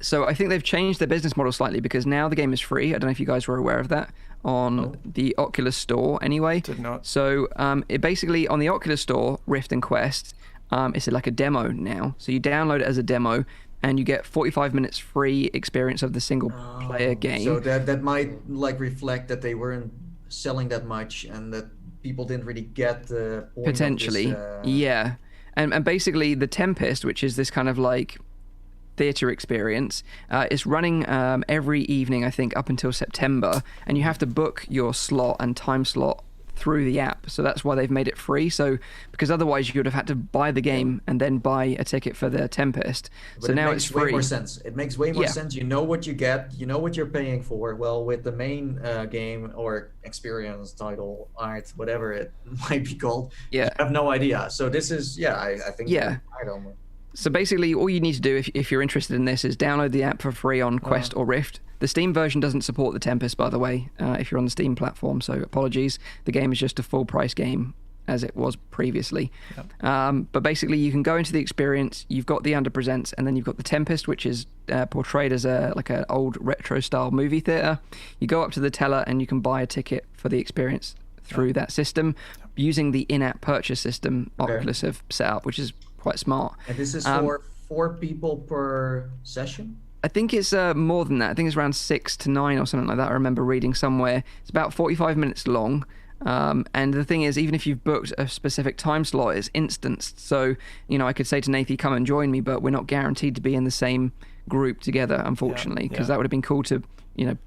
So I think they've changed their business model slightly, because now the game is free. I don't know if you guys were aware of that on the Oculus Store anyway. Did not. So it basically, on the Oculus Store, Rift and Quest, it's like a demo now. So you download it as a demo, and you get 45 minutes free experience of the single player game. So that might like reflect that they weren't selling that much, and that people didn't really get the point potentially of this, yeah. And basically the Tempest, which is this kind of like theater experience, is running every evening, I think, up until September, and you have to book your slot and time slot through the app. So that's why they've made it free. So because otherwise you would have had to buy the game and then buy a ticket for the Tempest. But so now it's free. Way more sense. It makes way more sense. You know what you get. You know what you're paying for. Well, with the main game or experience, title, art, whatever it might be called, you have no idea. So this is, I think. Yeah. I don't know. So basically, all you need to do if you're interested in this is download the app for free on Quest or Rift. The Steam version doesn't support the Tempest, by the way, if you're on the Steam platform, so apologies. The game is just a full-price game, as it was previously. Yep. But basically, you can go into the experience, you've got the Under Presents, and then you've got the Tempest, which is portrayed as like an old retro-style movie theater. You go up to the teller, and you can buy a ticket for the experience through that system, using the in-app purchase system Oculus have set up, which is quite smart. And this is for 4 people per session? I think it's more than that. I think it's around 6 to 9 or something like that. I remember reading somewhere. It's about 45 minutes long. And the thing is, even if you've booked a specific time slot, it's instanced. So, I could say to Nathan, come and join me, but we're not guaranteed to be in the same group together, unfortunately, because that would have been cool to,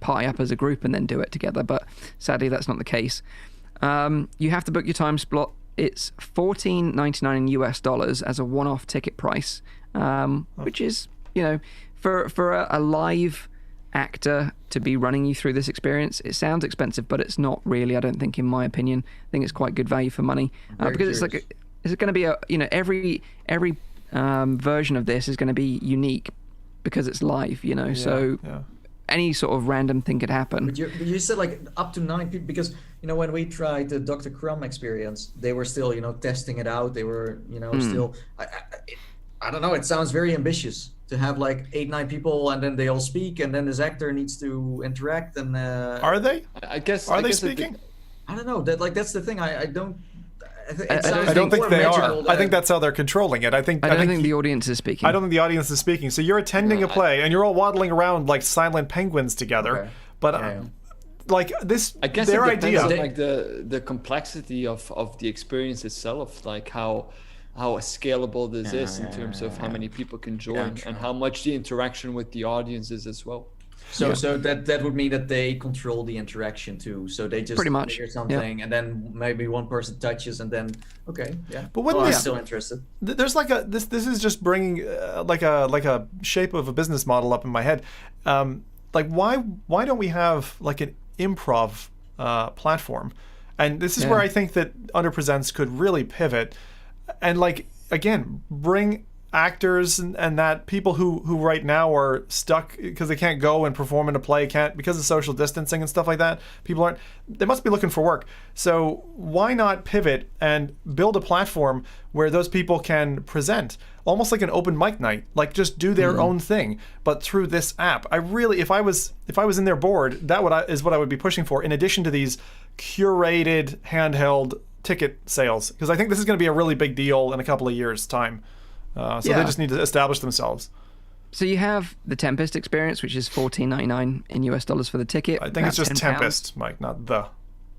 party up as a group and then do it together. But sadly, that's not the case. You have to book your time slot. It's $14.99 in US dollars as a one-off ticket price, which is, for a live actor to be running you through this experience, it sounds expensive, but it's not really, I don't think, in my opinion. I think it's quite good value for money, because it's going to be every version of this is going to be unique because it's live, so any sort of random thing could happen. But you said like up to 9 people, because when we tried the Dr. Crumb experience, they were still testing it out. They were still I don't know. It sounds very ambitious to have like 8-9 people, and then they all speak, and then this actor needs to interact. And are they? I guess. Are they speaking? I don't know. That's the thing. I don't. I don't think they are. I think that's how they're controlling it. I don't think the audience is speaking. I don't think the audience is speaking. So you're attending a play, and you're all waddling around like silent penguins together. Okay. But like this, I guess their it depends idea, on like the complexity of the experience itself, like how scalable this is in terms of how many people can join and how much the interaction with the audience is as well. So that would mean that they control the interaction too. So they just pretty much hear something, and then maybe one person touches, and then But when I'm still interested. There's like this is just bringing like a shape of a business model up in my head. Like why don't we have like an improv platform? And this is where I think that Under Presents could really pivot, and like again bring actors and that people who right now are stuck because they can't go and perform in a play, can't because of social distancing and stuff like that. They must be looking for work. So why not pivot and build a platform where those people can present almost like an open mic night, like just do their own thing, but through this app. I really, if I was in their board, is what I would be pushing for, in addition to these curated handheld ticket sales, because I think this is going to be a really big deal in a couple of years' time. They just need to establish themselves. So you have the Tempest experience, which is $14.99 in US dollars for the ticket. I think it's just Tempest, Mike, not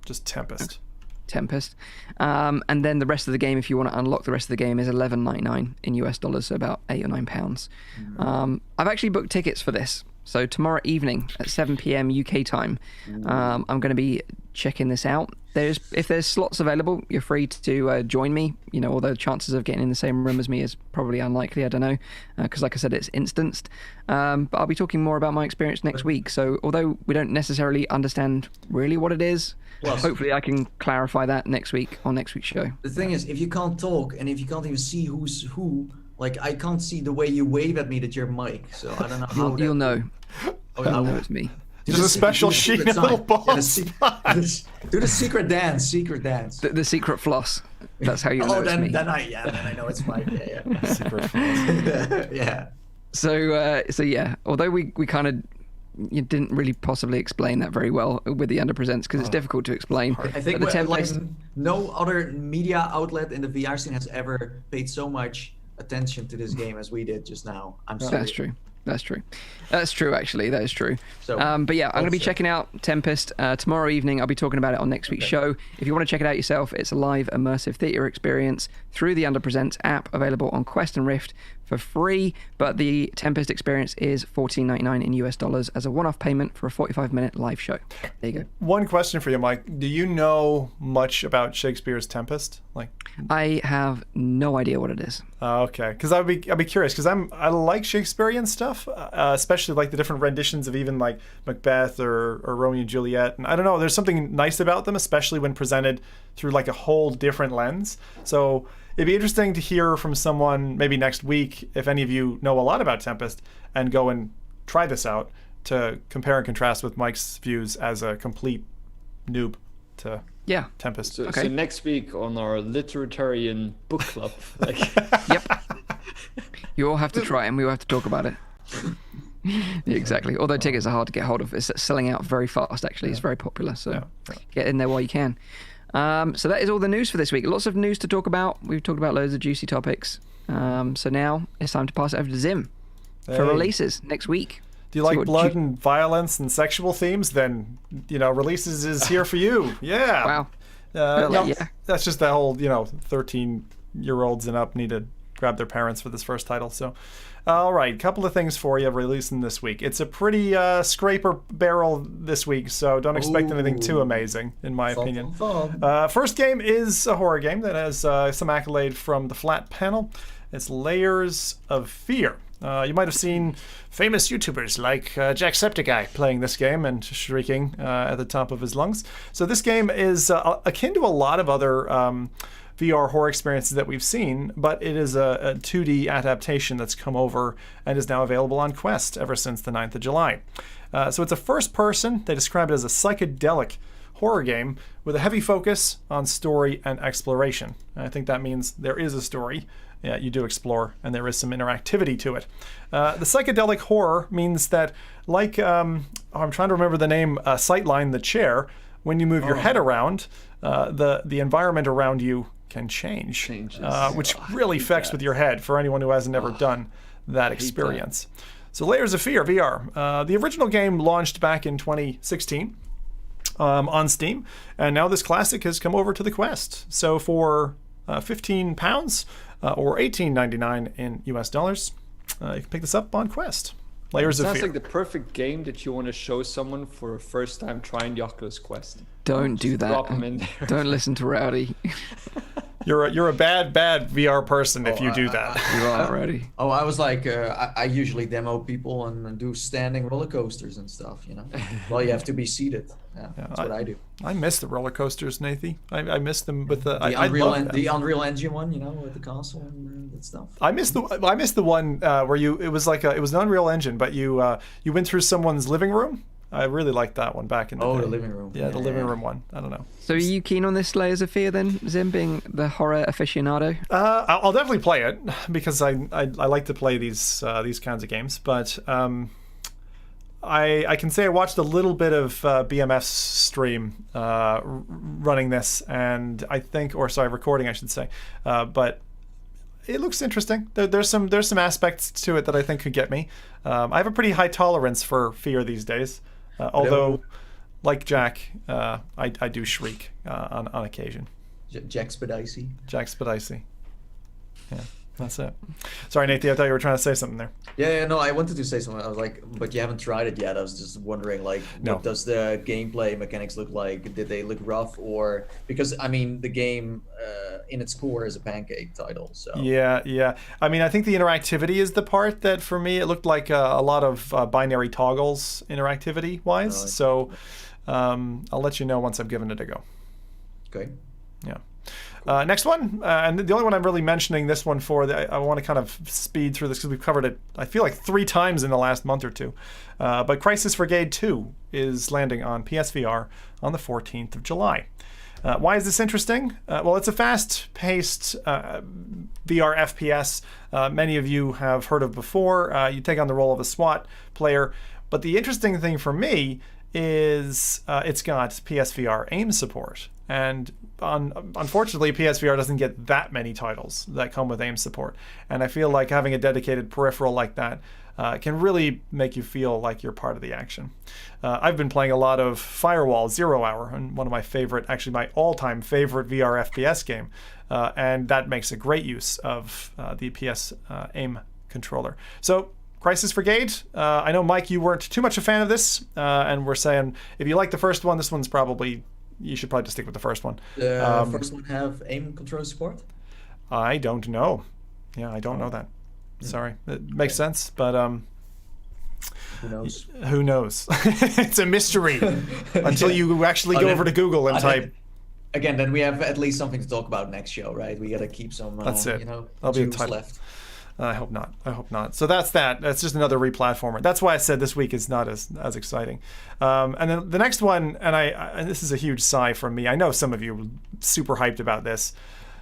just Tempest. Tempest. And then the rest of the game, if you want to unlock the rest of the game, is $11.99 in US dollars, so about £8 or £9. I've actually booked tickets for this. So tomorrow evening at 7 p.m. UK time, I'm going to be checking this out. If there's slots available, you're free to join me. Although the chances of getting in the same room as me is probably unlikely. I don't know, because like I said, it's instanced. But I'll be talking more about my experience next week. So although we don't necessarily understand really what it is, hopefully I can clarify that next week on next week's show. The thing is, if you can't talk and if you can't even see who's who, Like I can't see the way you wave at me that you're Mike, so I don't know how. You'll know. Oh, You'll know it's me. There's a special sheet in a little ball. Do the secret dance. Secret dance. The secret floss. That's how you know it's me. Then I know it's Mike. Yeah. Secret floss. Yeah. So yeah. Although we kind of didn't really possibly explain that very well with the Underpresents because it's difficult to explain. I think no other media outlet in the VR scene has ever paid so much attention to this game as we did just now. I'm sorry. That's true. That's true, actually. That is true. So, but yeah, I'm going to be checking out Tempest tomorrow evening. I'll be talking about it on next week's show. If you want to check it out yourself, it's a live immersive theater experience through the Underpresents app, available on Quest and Rift for free. But the Tempest experience is $14.99 in US dollars as a one-off payment for a 45-minute live show. There you go. One question for you, Mike. Do you know much about Shakespeare's Tempest? I have no idea what it is. Okay, because I'd be curious because I like Shakespearean stuff, especially like the different renditions of even like Macbeth or Romeo and Juliet, and I don't know. There's something nice about them, especially when presented through like a whole different lens. So it'd be interesting to hear from someone maybe next week if any of you know a lot about Tempest and go and try this out to compare and contrast with Mike's views as a complete noob to. Yeah. Tempest. So next week on our Literatarian book club. Yep. You all have to try it and we will have to talk about it. Yeah, exactly. Although tickets are hard to get hold of. It's selling out very fast, actually. It's very popular. So get in there while you can. So that is all the news for this week. Lots of news to talk about. We've talked about loads of juicy topics. So now it's time to pass it over to Zim for releases next week. Do you like blood and violence and sexual themes? Then, Releases is here for you. Yeah. Wow. That's just the whole, 13-year-olds and up need to grab their parents for this first title. So, all right, couple of things for you releasing this week. It's a pretty scraper barrel this week, so don't expect anything too amazing, in my opinion. First game is a horror game that has some accolade from the Flat Panel. It's Layers of Fear. You might have seen famous YouTubers like Jacksepticeye playing this game and shrieking at the top of his lungs. So this game is akin to a lot of other VR horror experiences that we've seen, but it is a 2D adaptation that's come over and is now available on Quest ever since the 9th of July. So it's a first person. They describe it as a psychedelic horror game with a heavy focus on story and exploration. And I think that means there is a story. Yeah, you do explore, and there is some interactivity to it. The psychedelic horror means that, like, I'm trying to remember the name, Sightline the chair, when you move your head around, the environment around you can change, which really affects with your head for anyone who hasn't ever done that experience. So Layers of Fear VR. The original game launched back in 2016 on Steam, and now this classic has come over to the Quest. So for £15 or $18.99 in US dollars, you can pick this up on Quest. Layers of Fear. Sounds like the perfect game that you want to show someone for a first time trying the Oculus Quest. Don't do that. Drop them in there. Don't listen to Rowdy. You're a bad VR person if you do that. You are, Rowdy. Oh, I was like, I usually demo people and do standing roller coasters and stuff, Well, you have to be seated. Yeah, that's what I do. I miss the roller coasters, Nathy. I miss them with the Unreal Engine one, with the console and that stuff. I miss the one where it was an Unreal Engine, but you went through someone's living room. I really liked that one back in the day. The living room. Yeah, the living room one. I don't know. So are you keen on this Layers of Fear then, Zim, being the horror aficionado? I'll definitely play it because I like to play these kinds of games. But I can say I watched a little bit of BMF's stream running this, and recording, I should say. But it looks interesting. There's some aspects to it that I think could get me. I have a pretty high tolerance for fear these days. Although, like Jack, I do shriek on occasion. Jackspedicy. Yeah, that's it. Sorry, Nathan, I thought you were trying to say something there. Yeah, no, I wanted to say something. I was like, but you haven't tried it yet. I was just wondering, what does the gameplay mechanics look like? Did they look rough, or because the game in its core is a pancake title. So yeah. I think the interactivity is the part that for me it looked like a lot of binary toggles interactivity wise. So I'll let you know once I've given it a go. Okay. Yeah. Next one, and the only one I'm really mentioning this one for, I want to kind of speed through this because we've covered it, I feel like 3 times in the last month or two. But Crisis Brigade 2 is landing on PSVR on the 14th of July. Why is this interesting? Well, it's a fast-paced VR FPS. Many of you have heard of before. You take on the role of a SWAT player. But the interesting thing for me is it's got PSVR aim support. And unfortunately, PSVR doesn't get that many titles that come with aim support. And I feel like having a dedicated peripheral like that can really make you feel like you're part of the action. I've been playing a lot of Firewall Zero Hour, and one of my favorite, actually my all-time favorite VR FPS game. And that makes a great use of the PS aim controller. So, Crisis Brigade, I know, Mike, you weren't too much a fan of this, and we're saying if you like the first one, this one's probably, you should probably just stick with the first one. The first one have aim control support? I don't know. Yeah, I don't know that. Sorry. It makes sense, but who knows? Who knows? It's a mystery until you actually go over to Google and type. Again, then we have at least something to talk about next show, right? We got to keep some That's it. That'll be a title left. I hope not. So that's that. That's just another replatformer. That's why I said this week is not as exciting. And then the next one, and this is a huge sigh from me. I know some of you are super hyped about this.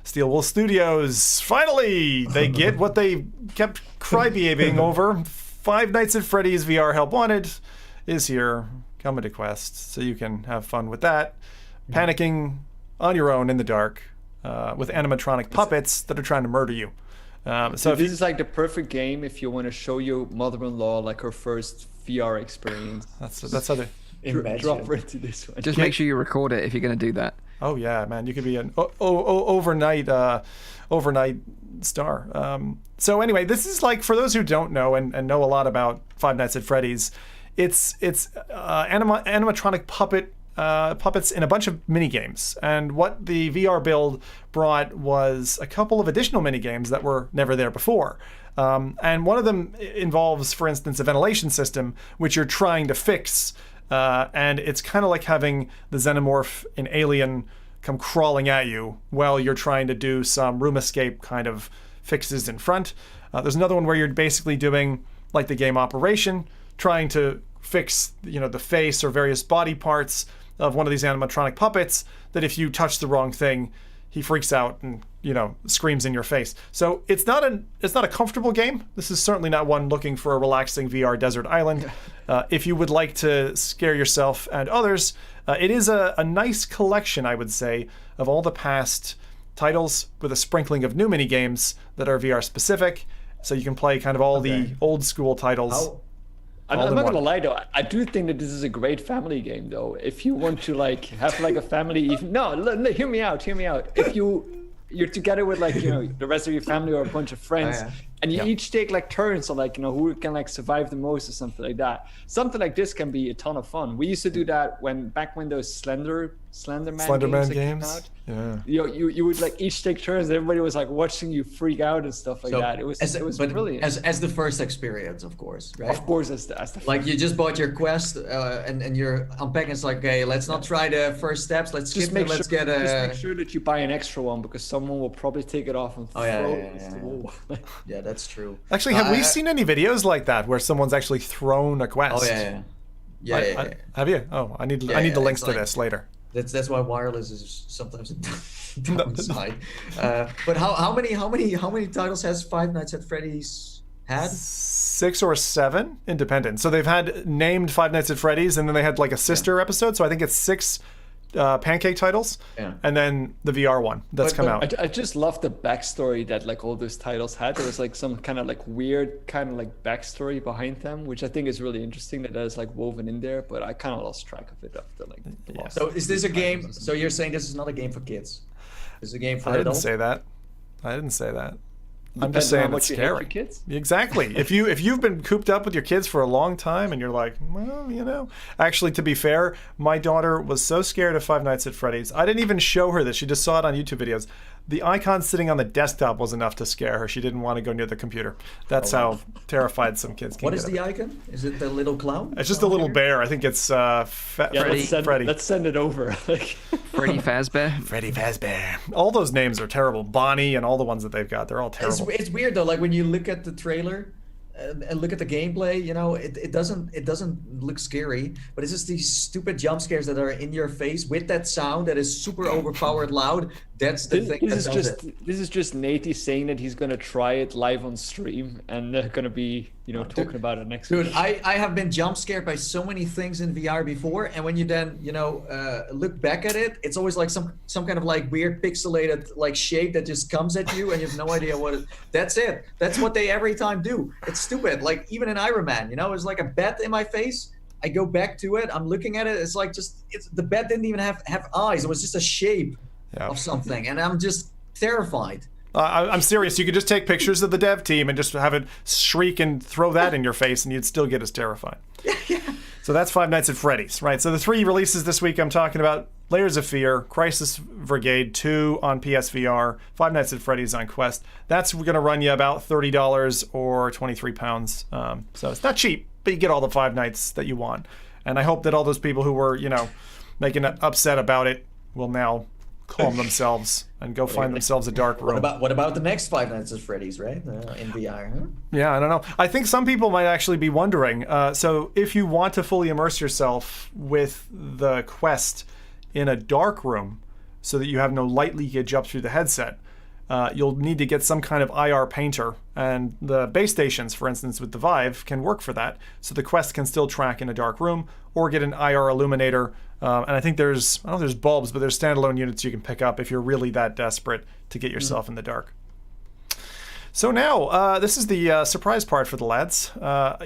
Steel Wool Studios, finally, they get what they kept crybabying over. Five Nights at Freddy's VR Help Wanted is here, coming to Quest, so you can have fun with that. Panicking on your own in the dark with animatronic puppets that are trying to murder you. So this is like the perfect game if you want to show your mother-in-law like her first VR experience. That's how they drop her into this one. Just make sure you record it if you're going to do that. Oh yeah, man, you could be an overnight star. So anyway, this is like, for those who don't know and know a lot about Five Nights at Freddy's, it's animatronic puppets in a bunch of mini games, and what the VR build brought was a couple of additional mini games that were never there before. And one of them involves, for instance, a ventilation system which you're trying to fix, and it's kind of like having the xenomorph in Alien come crawling at you while you're trying to do some room escape kind of fixes in front. There's another one where you're basically doing like the game Operation, trying to fix the face or various body parts of one of these animatronic puppets that if you touch the wrong thing, he freaks out and screams in your face. So it's not a comfortable game. This is certainly not one looking for a relaxing VR desert island. If you would like to scare yourself and others, it is a nice collection, I would say, of all the past titles with a sprinkling of new mini games that are VR specific. So you can play kind of all the old school titles. I'm not gonna lie though, I do think that this is a great family game though. If you want to like have like a family even hear me out. If you're together with like the rest of your family or a bunch of friends, and you each take like turns on like who can like survive the most or something like that. Something like this can be a ton of fun. We used to do that back when those Slenderman games came out. Yeah. You would like each take turns, and everybody was like watching you freak out and stuff like that. It was brilliant. As the first experience, of course, right? Of course, as the like first. you just bought your Quest and you're unpacking. It's like, okay, let's not try the first steps. Let's just make sure that you buy an extra one because someone will probably take it off and throw it against the wall. Yeah, that's true. Actually, have we seen any videos like that where someone's actually thrown a Quest? Oh yeah. Have you? Oh, I need the links to this later. That's why wireless is sometimes a downside. But how many titles has Five Nights at Freddy's had? 6 or 7 independent. So they've had named Five Nights at Freddy's, and then they had like a sister episode. So I think it's 6 pancake titles, and then the VR one that's come out. I just love the backstory that like all those titles had. There was like some kind of like weird kind of like backstory behind them, which I think is really interesting that is like woven in there. But I kind of lost track of it after like the last. So is this a game? So you're saying this is not a game for kids? It's a game for adults? I didn't say that. I'm just saying it's scary. Kids? Exactly. If you've been cooped up with your kids for a long time and you're like, well, Actually, to be fair, my daughter was so scared of Five Nights at Freddy's. I didn't even show her this. She just saw it on YouTube videos. the icon sitting on the desktop was enough to scare her. She didn't want to go near the computer. That's how terrified some kids can What get. is the icon? Is it the little clown? It's just a little bear. I think it's Freddy. Let's send it over. Freddy Fazbear. Freddy Fazbear. All those names are terrible. Bonnie and all the ones that they've got, they're all terrible. It's weird though. Like when you look at the trailer and look at the gameplay, you know, it doesn't look scary, but it's just these stupid jump scares that are in your face with that sound that is super overpowered loud. That's the thing. This is just Nate saying that he's gonna try it live on stream and gonna be, you know, talking about it next week. Dude, I have been jump scared by so many things in VR before, and when you then, you know, look back at it, it's always like some kind of like weird pixelated like shape that just comes at you, and you have no idea what it. That's it. That's what they every time do. It's stupid. Like even in Iron Man, you know, it's like a bat in my face. I go back to it. I'm looking at it. It's like the bat didn't even have eyes. It was just a shape of something, and I'm just terrified. I'm serious. You could just take pictures of the dev team and just have it shriek and throw that in your face, and you'd still get as terrified. Yeah. So that's Five Nights at Freddy's, right? So the 3 releases this week I'm talking about: Layers of Fear, Crisis Brigade 2 on PSVR, Five Nights at Freddy's on Quest. That's going to run you about $30 or £23. So it's not cheap, but you get all the 5 nights that you want. And I hope that all those people who were, you know, making it upset about it will now calm themselves and go find themselves a dark room. What about the next Five Nights at Freddy's, right? In VR, huh? Yeah, I don't know. I think some people might actually be wondering. So if you want to fully immerse yourself with the Quest in a dark room so that you have no light leakage up through the headset, you'll need to get some kind of IR painter. And the base stations, for instance, with the Vive can work for that. So the Quest can still track in a dark room, or get an IR illuminator. And I think there's bulbs, but there's standalone units you can pick up if you're really that desperate to get yourself in the dark. So now, this is the surprise part for the lads.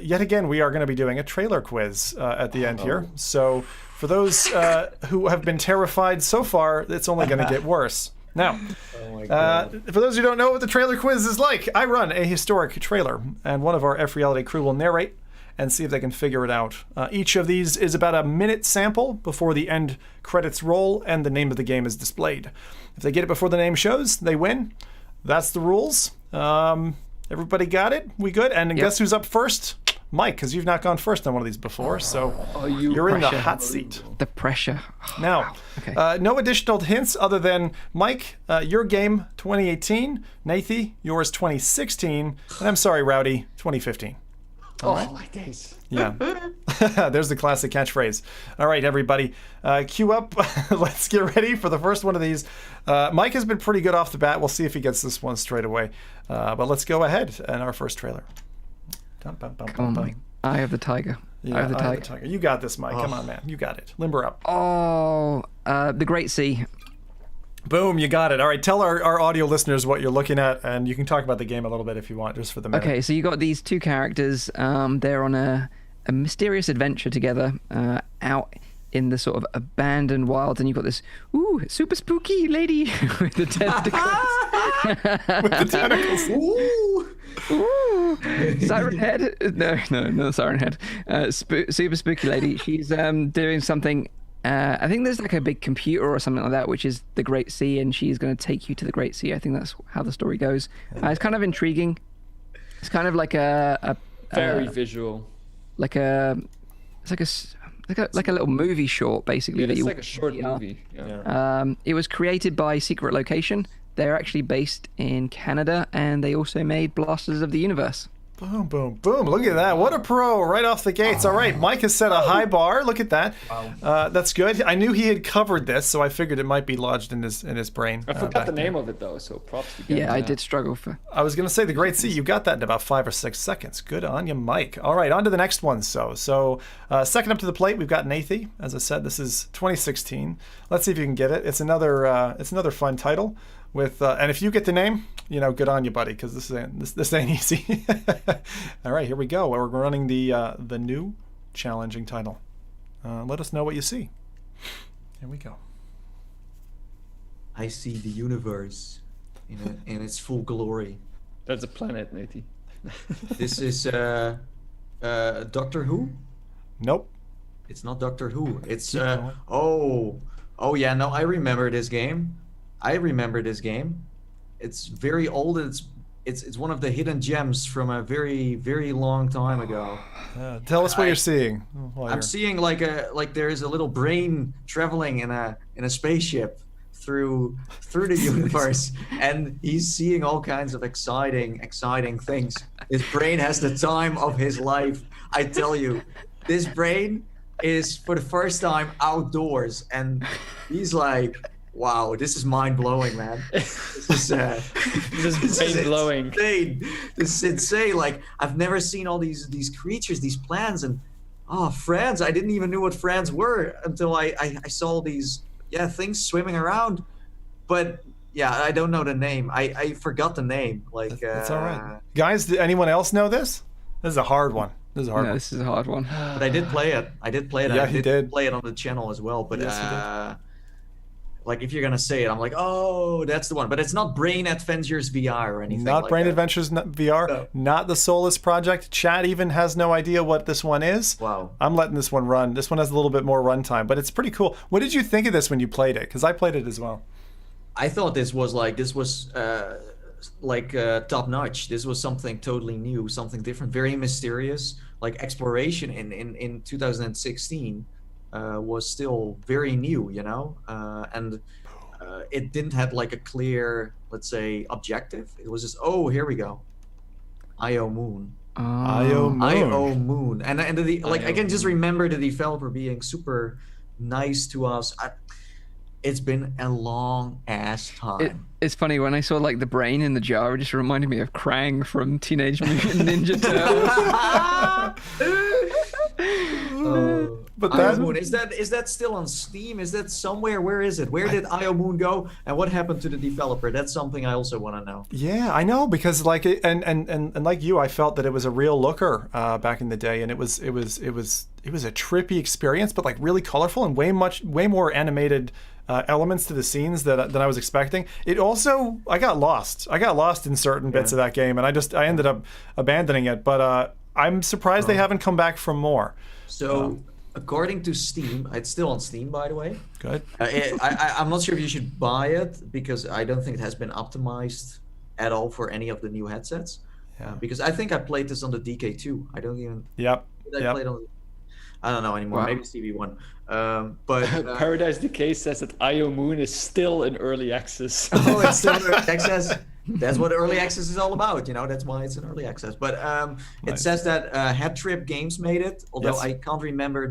Yet again, we are going to be doing a trailer quiz at the end here. So for those who have been terrified so far, it's only going to get worse. Now, for those who don't know what the trailer quiz is like, I run a historic trailer, and one of our FReality crew will narrate and see if they can figure it out. Each of these is about a minute sample before the end credits roll and the name of the game is displayed. If they get it before the name shows, they win. That's the rules. Everybody got it? We good? And guess who's up first? Mike, because you've not gone first on one of these before, so you're in the hot seat. The pressure. Now, no additional hints other than, Mike, your game 2018, Nathy, yours 2016, and I'm sorry, Rowdy, 2015. All right. My days. Yeah. There's the classic catchphrase. All right, everybody, cue up. Let's get ready for the first one of these. Mike has been pretty good off the bat. We'll see if he gets this one straight away. But let's go ahead and our first trailer. Come on, Mike. Eye of the Tiger. Yeah, Eye of the Tiger. You got this, Mike. Come on, man. You got it. Limber up. Oh, the Great Sea. Boom, you got it. All right, tell our audio listeners what you're looking at, and you can talk about the game a little bit if you want, just for the minute. Okay, so you got these 2 characters. They're on a mysterious adventure together out in the sort of abandoned wilds, and you've got this super spooky lady with the tentacles. With the tentacles. Siren Head? No Siren Head. Super spooky lady. She's doing something. I think there's like a big computer or something like that, which is the Great Sea, and she's going to take you to the Great Sea. I think that's how the story goes. It's kind of intriguing. It's kind of like a very visual. Like a little movie short, basically. Yeah, it's like a short movie. Yeah. It was created by Secret Location. They're actually based in Canada, and they also made Blasters of the Universe. Boom, boom, boom. Look at that. What a pro right off the gates. All right, Mike has set a high bar. Look at that. That's good. I knew he had covered this, so I figured it might be lodged in his brain. I forgot the name of it, though, so props to you. Yeah, I did struggle for... I was going to say the Great Sea. You got that in about 5 or 6 seconds. Good on you, Mike. All right, on to the next one. So second up to the plate, we've got Nathy. As I said, this is 2016. Let's see if you can get it. It's another fun title. And if you get the name, good on you, buddy, because this ain't easy. All right, here we go. We're running the new challenging title. Let us know what you see. Here we go. I see the universe in its full glory. That's a planet, Nathy. This is Doctor Who? Nope. It's not Doctor Who. It's oh yeah, no, I remember this game. it's very old. It's one of the hidden gems from a very, very long time ago. Tell us what you're seeing. I'm seeing like there is a little brain traveling in a spaceship through the universe, and he's seeing all kinds of exciting things. His brain has the time of his life. I tell you, this brain is for the first time outdoors, and he's like, wow, this is mind-blowing, man. This is brain-blowing. Insane. This is insane. Like, I've never seen all these creatures, these plants, and friends. I didn't even know what friends were until I saw these things swimming around. But yeah, I don't know the name. I forgot the name. Like, that's all right. Guys, did anyone else know this? This is a hard one. This is a hard one. But I did play it. Yeah, he did play it on the channel as well. But yes, like, if you're gonna say it, I'm like, oh, that's the one. But it's not Brain Adventures VR or anything. Not like Brain that. Adventures VR. No. Not the Solus Project. Chat even has no idea what this one is. Wow. I'm letting this one run. This one has a little bit more runtime, but it's pretty cool. What did you think of this when you played it? Because I played it as well. I thought this was top notch. This was something totally new, something different, very mysterious. Like, exploration in 2016 was still very new, you know, and it didn't have like a clear, let's say, objective. It was just, oh, here we go, IO Moon. IO Moon, and I can just remember the developer being super nice to us. It's been a long ass time. It's funny, when I saw like the brain in the jar, it just reminded me of Krang from Teenage Mutant Ninja Turtles. But IO Moon, is that still on Steam? Is that somewhere? Where is it? Where did IO Moon go? And what happened to the developer? That's something I also want to know. Yeah, I know, because like and like you, I felt that it was a real looker back in the day, and it was a trippy experience, but like really colorful and way more animated elements to the scenes than I was expecting. It also, I got lost in certain bits of that game, and I ended up abandoning it. But I'm surprised they haven't come back for more. So. According to Steam, it's still on Steam, by the way. Good. I'm not sure if you should buy it, because I don't think it has been optimized at all for any of the new headsets. Yeah. Because I think I played this on the DK2. I don't even. Yep. Did I play it on? I don't know anymore. Wow. Maybe Stevie 1. But Paradise Decay says that IO Moon is still in early access. Oh, it's still in early access. That's what early access is all about, you know. That's why it's in early access. But it says that Head Trip Games made it, although I can't remember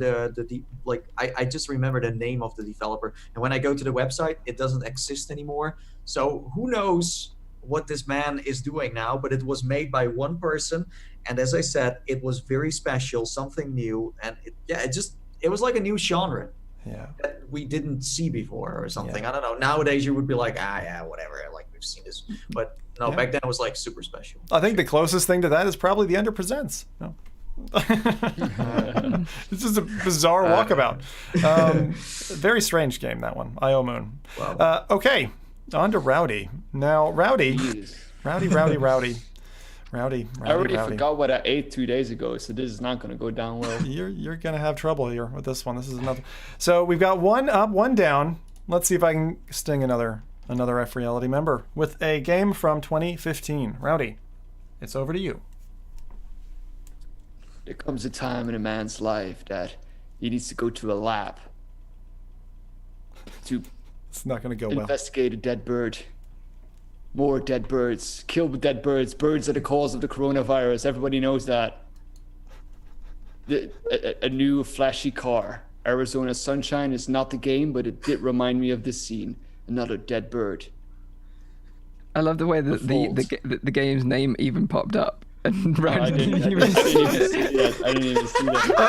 I just remember the name of the developer. And when I go to the website, it doesn't exist anymore. So who knows what this man is doing now? But it was made by one person, and as I said, it was very special, something new, and it was like a new genre. Yeah. That we didn't see before or something. Yeah. I don't know. Nowadays you would be like, whatever. Like, we've seen this. But no, back then it was like super special. I think the closest thing to that is probably the Ender Presents. No. It's just a bizarre walkabout. Very strange game, that one. IO Moon. Wow. Okay, on to Rowdy. Now, Rowdy. Rowdy. I already forgot what I ate 2 days ago, so this is not going to go down well. You're going to have trouble here with this one. This is another. So we've got one up, one down. Let's see if I can sting another FReality member with a game from 2015. Rowdy, it's over to you. There comes a time in a man's life that he needs to go to a lab to it's not going to go well. Investigate a dead bird. More dead birds. Kill dead birds. Birds are the cause of the coronavirus. Everybody knows that. A new flashy car. Arizona Sunshine is not the game, but it did remind me of this scene. Another dead bird. I love the way that the game's name even popped up. And I didn't even see that.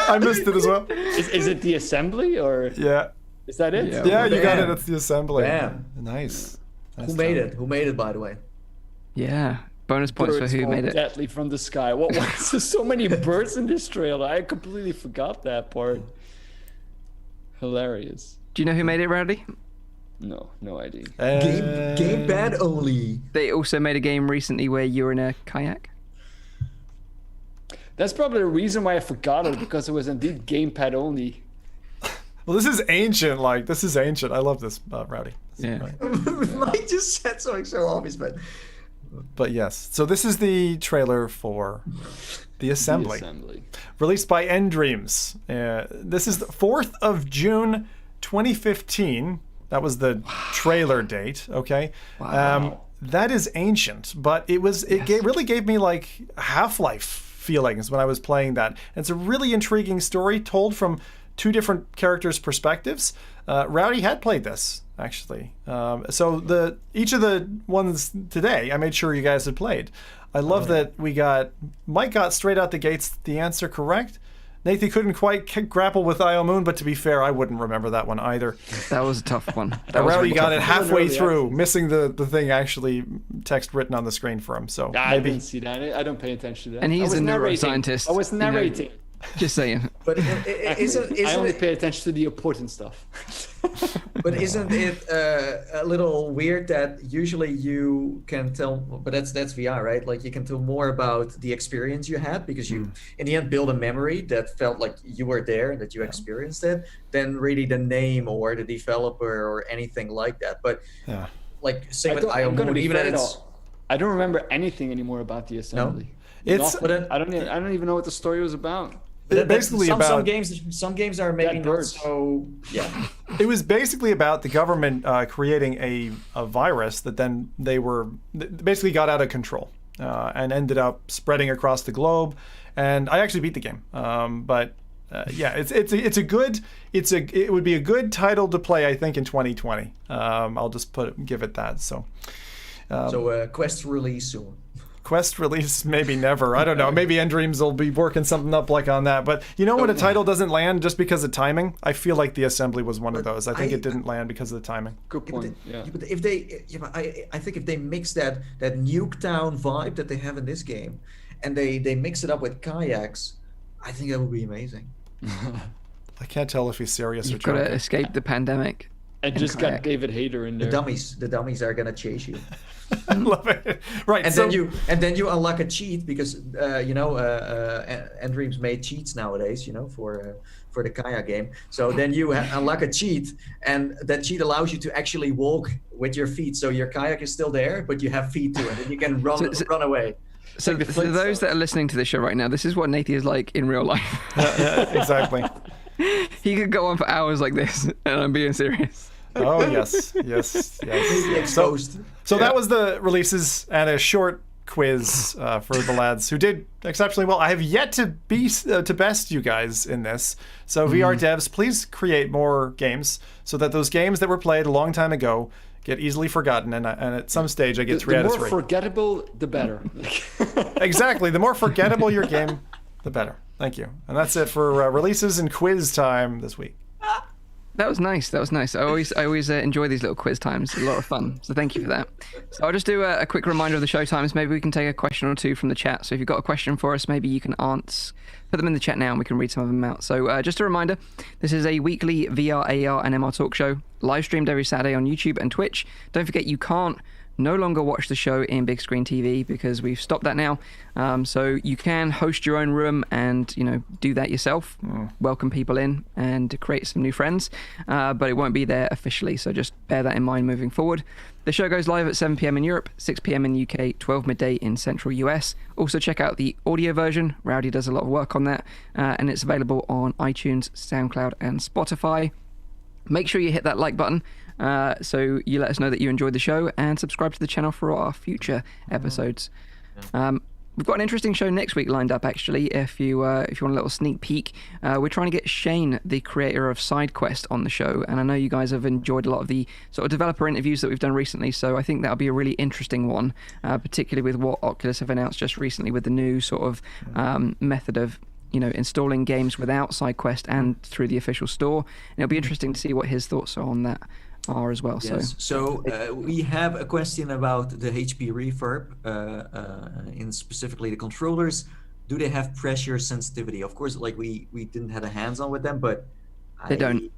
I missed it as well. Is it the assembly or? Yeah. Is that it? Yeah, you got it. It's the assembly. Bam. Nice. Who made it? Who made it, by the way? Yeah. Bonus points birds for who made it. Deadly from the sky. What was there so many birds in this trailer? I completely forgot that part. Hilarious. Do you know who made it, Rowdy? No idea. Gamepad only. They also made a game recently where you're in a kayak. That's probably the reason why I forgot it, because it was indeed gamepad only. Well, this is ancient. This is ancient. I love this, Rowdy. Yeah. Mike just said something so obvious, But yes. So this is the trailer for The Assembly. Released by N-Dreams. This is the 4th of June, 2015. That was the trailer date, okay? Wow. That is ancient, but it really gave me like Half-Life feelings when I was playing that. And it's a really intriguing story told from 2 different characters' perspectives. Rowdy had played this, actually. So each of the ones today, I made sure you guys had played. I love that Mike got straight out the gates the answer correct. Nathan couldn't quite grapple with IO Moon, but to be fair, I wouldn't remember that one either. That was a tough one. Rowdy got it halfway through, missing the thing actually text written on the screen for him. So I didn't see that. I don't pay attention to that. And he's a neuroscientist. I was narrating. Just saying. But isn't I only it, pay attention to the important stuff. but isn't it a little weird that usually you can tell, but that's VR, right? Like you can tell more about the experience you had because you, in the end, build a memory that felt like you were there and that you experienced it, than really the name or the developer or anything like that. But like same with IO Moon, even if I don't remember anything anymore about the assembly. No? I don't even know what the story was about. Basically some games are maybe not so It was basically about the government creating a virus that then they basically got out of control and ended up spreading across the globe. And I actually beat the game, but it would be a good title to play, I think, in 2020. I'll just give it that. So Quest release soon. Quest release, maybe never. I don't know. Maybe N-Dreams will be working something up like on that. But you know when a title doesn't land just because of timing? I feel like The Assembly was one of those. I think it didn't land because of the timing. Good point. But if they, I think if they mix that Nuketown vibe that they have in this game, and they mix it up with kayaks, I think that would be amazing. I can't tell if he's serious You've or joking. got to escape the pandemic. I just got David Hayter in there. The dummies are gonna chase you. I love it. Right. And then you unlock a cheat because N-Dreams made cheats nowadays, for the kayak game. So then you unlock a cheat, and that cheat allows you to actually walk with your feet. So your kayak is still there, but you have feet to it, and you can run away. So for those that are listening to this show right now, this is what Nathan is like in real life. Exactly. He could go on for hours like this, and I'm being serious. Oh, yes. So that was the releases and a short quiz for the lads who did exceptionally well. I have yet to best you guys in this. So VR devs, please create more games so that those games that were played a long time ago get easily forgotten, and at some stage I get 3 out of 3. The more forgettable, the better. Exactly. The more forgettable your game, the better. Thank you. And that's it for releases and quiz time this week. That was nice. I always enjoy these little quiz times. It's a lot of fun. So thank you for that. So I'll just do a quick reminder of the show times. Maybe we can take a question or two from the chat. So if you've got a question for us, maybe you can put them in the chat now and we can read some of them out. So just a reminder, this is a weekly VR, AR and MR talk show, live streamed every Saturday on YouTube and Twitch. Don't forget you can't no longer watch the show in big screen TV because we've stopped that now. So you can host your own room and do that yourself, welcome people in and create some new friends, but it won't be there officially. So just bear that in mind moving forward. The show goes live at 7 p.m. in Europe, 6 p.m. in the UK, 12 midday in central US. Also check out the audio version. Rowdy does a lot of work on that, and it's available on iTunes, SoundCloud and Spotify. Make sure you hit that like button so you let us know that you enjoyed the show, and subscribe to the channel for our future episodes. We've got an interesting show next week lined up, actually. If you want a little sneak peek, we're trying to get Shane, the creator of SideQuest, on the show, and I know you guys have enjoyed a lot of the sort of developer interviews that we've done recently, so I think that'll be a really interesting one, particularly with what Oculus have announced just recently with the new sort of method of installing games without SideQuest and through the official store. And it'll be interesting to see what his thoughts are on that are as well. Yes. So we have a question about the HP Reverb, in specifically the controllers. Do they have pressure sensitivity? Of course, like we didn't have a hands-on with them, but they don't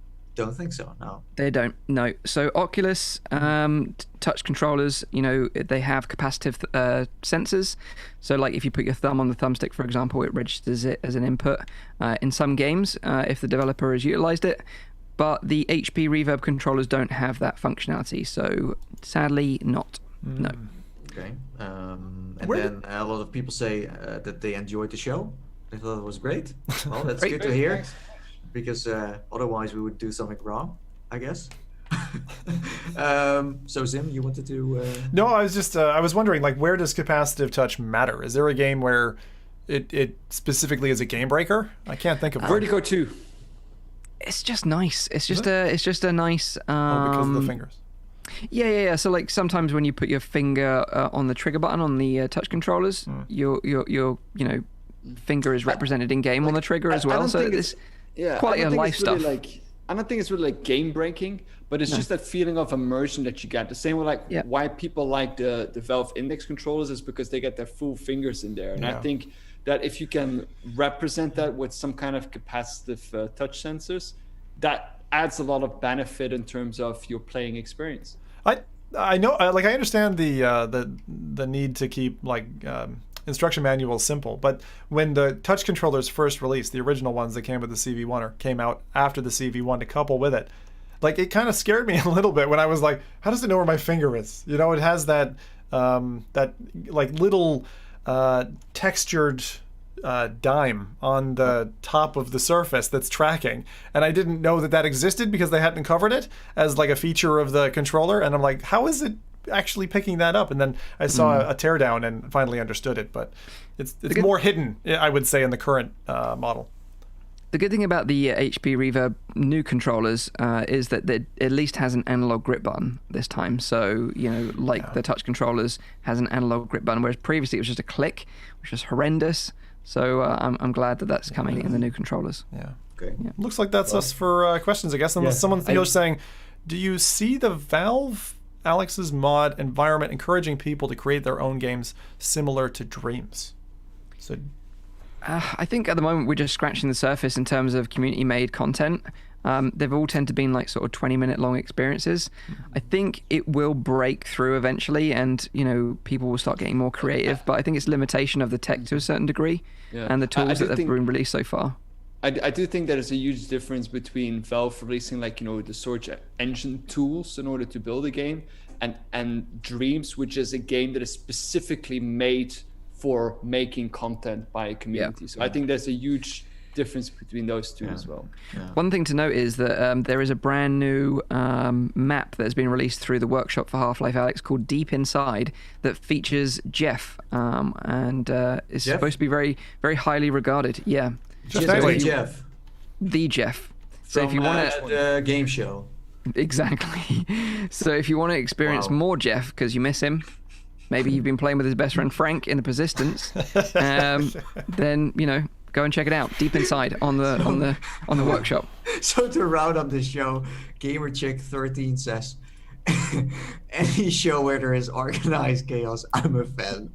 think so. No, they don't. No. So Oculus touch controllers, they have capacitive sensors. So like if you put your thumb on the thumbstick, for example, it registers it as an input in some games if the developer has utilized it. but the HP Reverb controllers don't have that functionality, so sadly not. No. Okay. And then a lot of people say that they enjoyed the show. They thought it was great. Well, that's good to hear, because otherwise we would do something wrong, I guess. So Zim, you wanted to? No, I was just I was wondering, like, where does capacitive touch matter? Is there a game where it specifically is a game breaker? I can't think of one. Vertigo 2. It's just nice. It's just a nice. Because of the fingers. Yeah. So like sometimes when you put your finger on the trigger button on the touch controllers, your finger is represented in game on the trigger as well. So it's quite a life stuff. I don't think it's really like game breaking, but it's just that feeling of immersion that you get. The same way why people like the Valve Index controllers is because they get their full fingers in there. And I think that if you can represent that with some kind of capacitive touch sensors, that adds a lot of benefit in terms of your playing experience. I know, like, I understand the need to keep instruction manuals simple, but when the touch controllers first released, the original ones that came with the CV1 or came out after the CV1 to couple with it, like, it kind of scared me a little bit when I was like, how does it know where my finger is? You know, it has that like little textured dime on the top of the surface that's tracking, and I didn't know that existed because they hadn't covered it as like a feature of the controller, and I'm like, how is it actually picking that up? And then I saw a teardown and finally understood it, but it's more hidden, I would say, in the current model. The good thing about the HP Reverb new controllers is that it at least has an analog grip button this time. So, the touch controllers has an analog grip button, whereas previously it was just a click, which was horrendous. So I'm glad that that's coming in the new controllers. Yeah. Okay. Yeah. Looks like that's us for questions, I guess. Unless someone saying, do you see the Valve Alex's mod environment encouraging people to create their own games similar to Dreams? So I think at the moment we're just scratching the surface in terms of community-made content. They've all tend to been like sort of 20-minute long experiences. I think it will break through eventually, and people will start getting more creative. But I think it's limitation of the tech to a certain degree, and the tools that have been released so far. I do think there is a huge difference between Valve releasing the search engine tools in order to build a game, and Dreams, which is a game that is specifically made for making content by a community. So I think there's a huge difference between those two as well. One thing to note is that there is a brand new map that's been released through the workshop for Half-Life Alyx called Deep Inside that features Jeff, and is supposed to be very, very highly regarded. Yeah. Jeff. The Jeff. So From, if you want the game show. Exactly. So if you want to experience more Jeff because you miss him, maybe you've been playing with his best friend Frank in the Persistence, then go and check it out. Deep Inside on the workshop. So to round up this show, GamerChick13 says, any show where there is organized chaos, I'm a fan.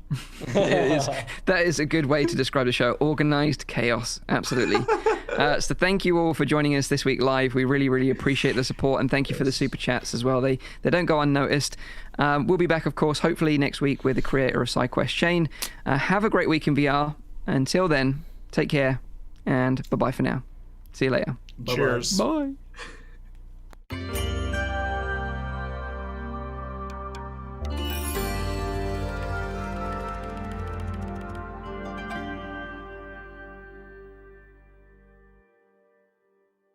That is a good way to describe the show. Organized chaos, absolutely. So thank you all for joining us this week live. We really, really appreciate the support, and thank you for the super chats as well. They don't go unnoticed. We'll be back, of course, hopefully next week with the creator of SideQuest, Shane. Have a great week in VR. Until then, take care, and bye-bye for now. See you later. Cheers. Bye.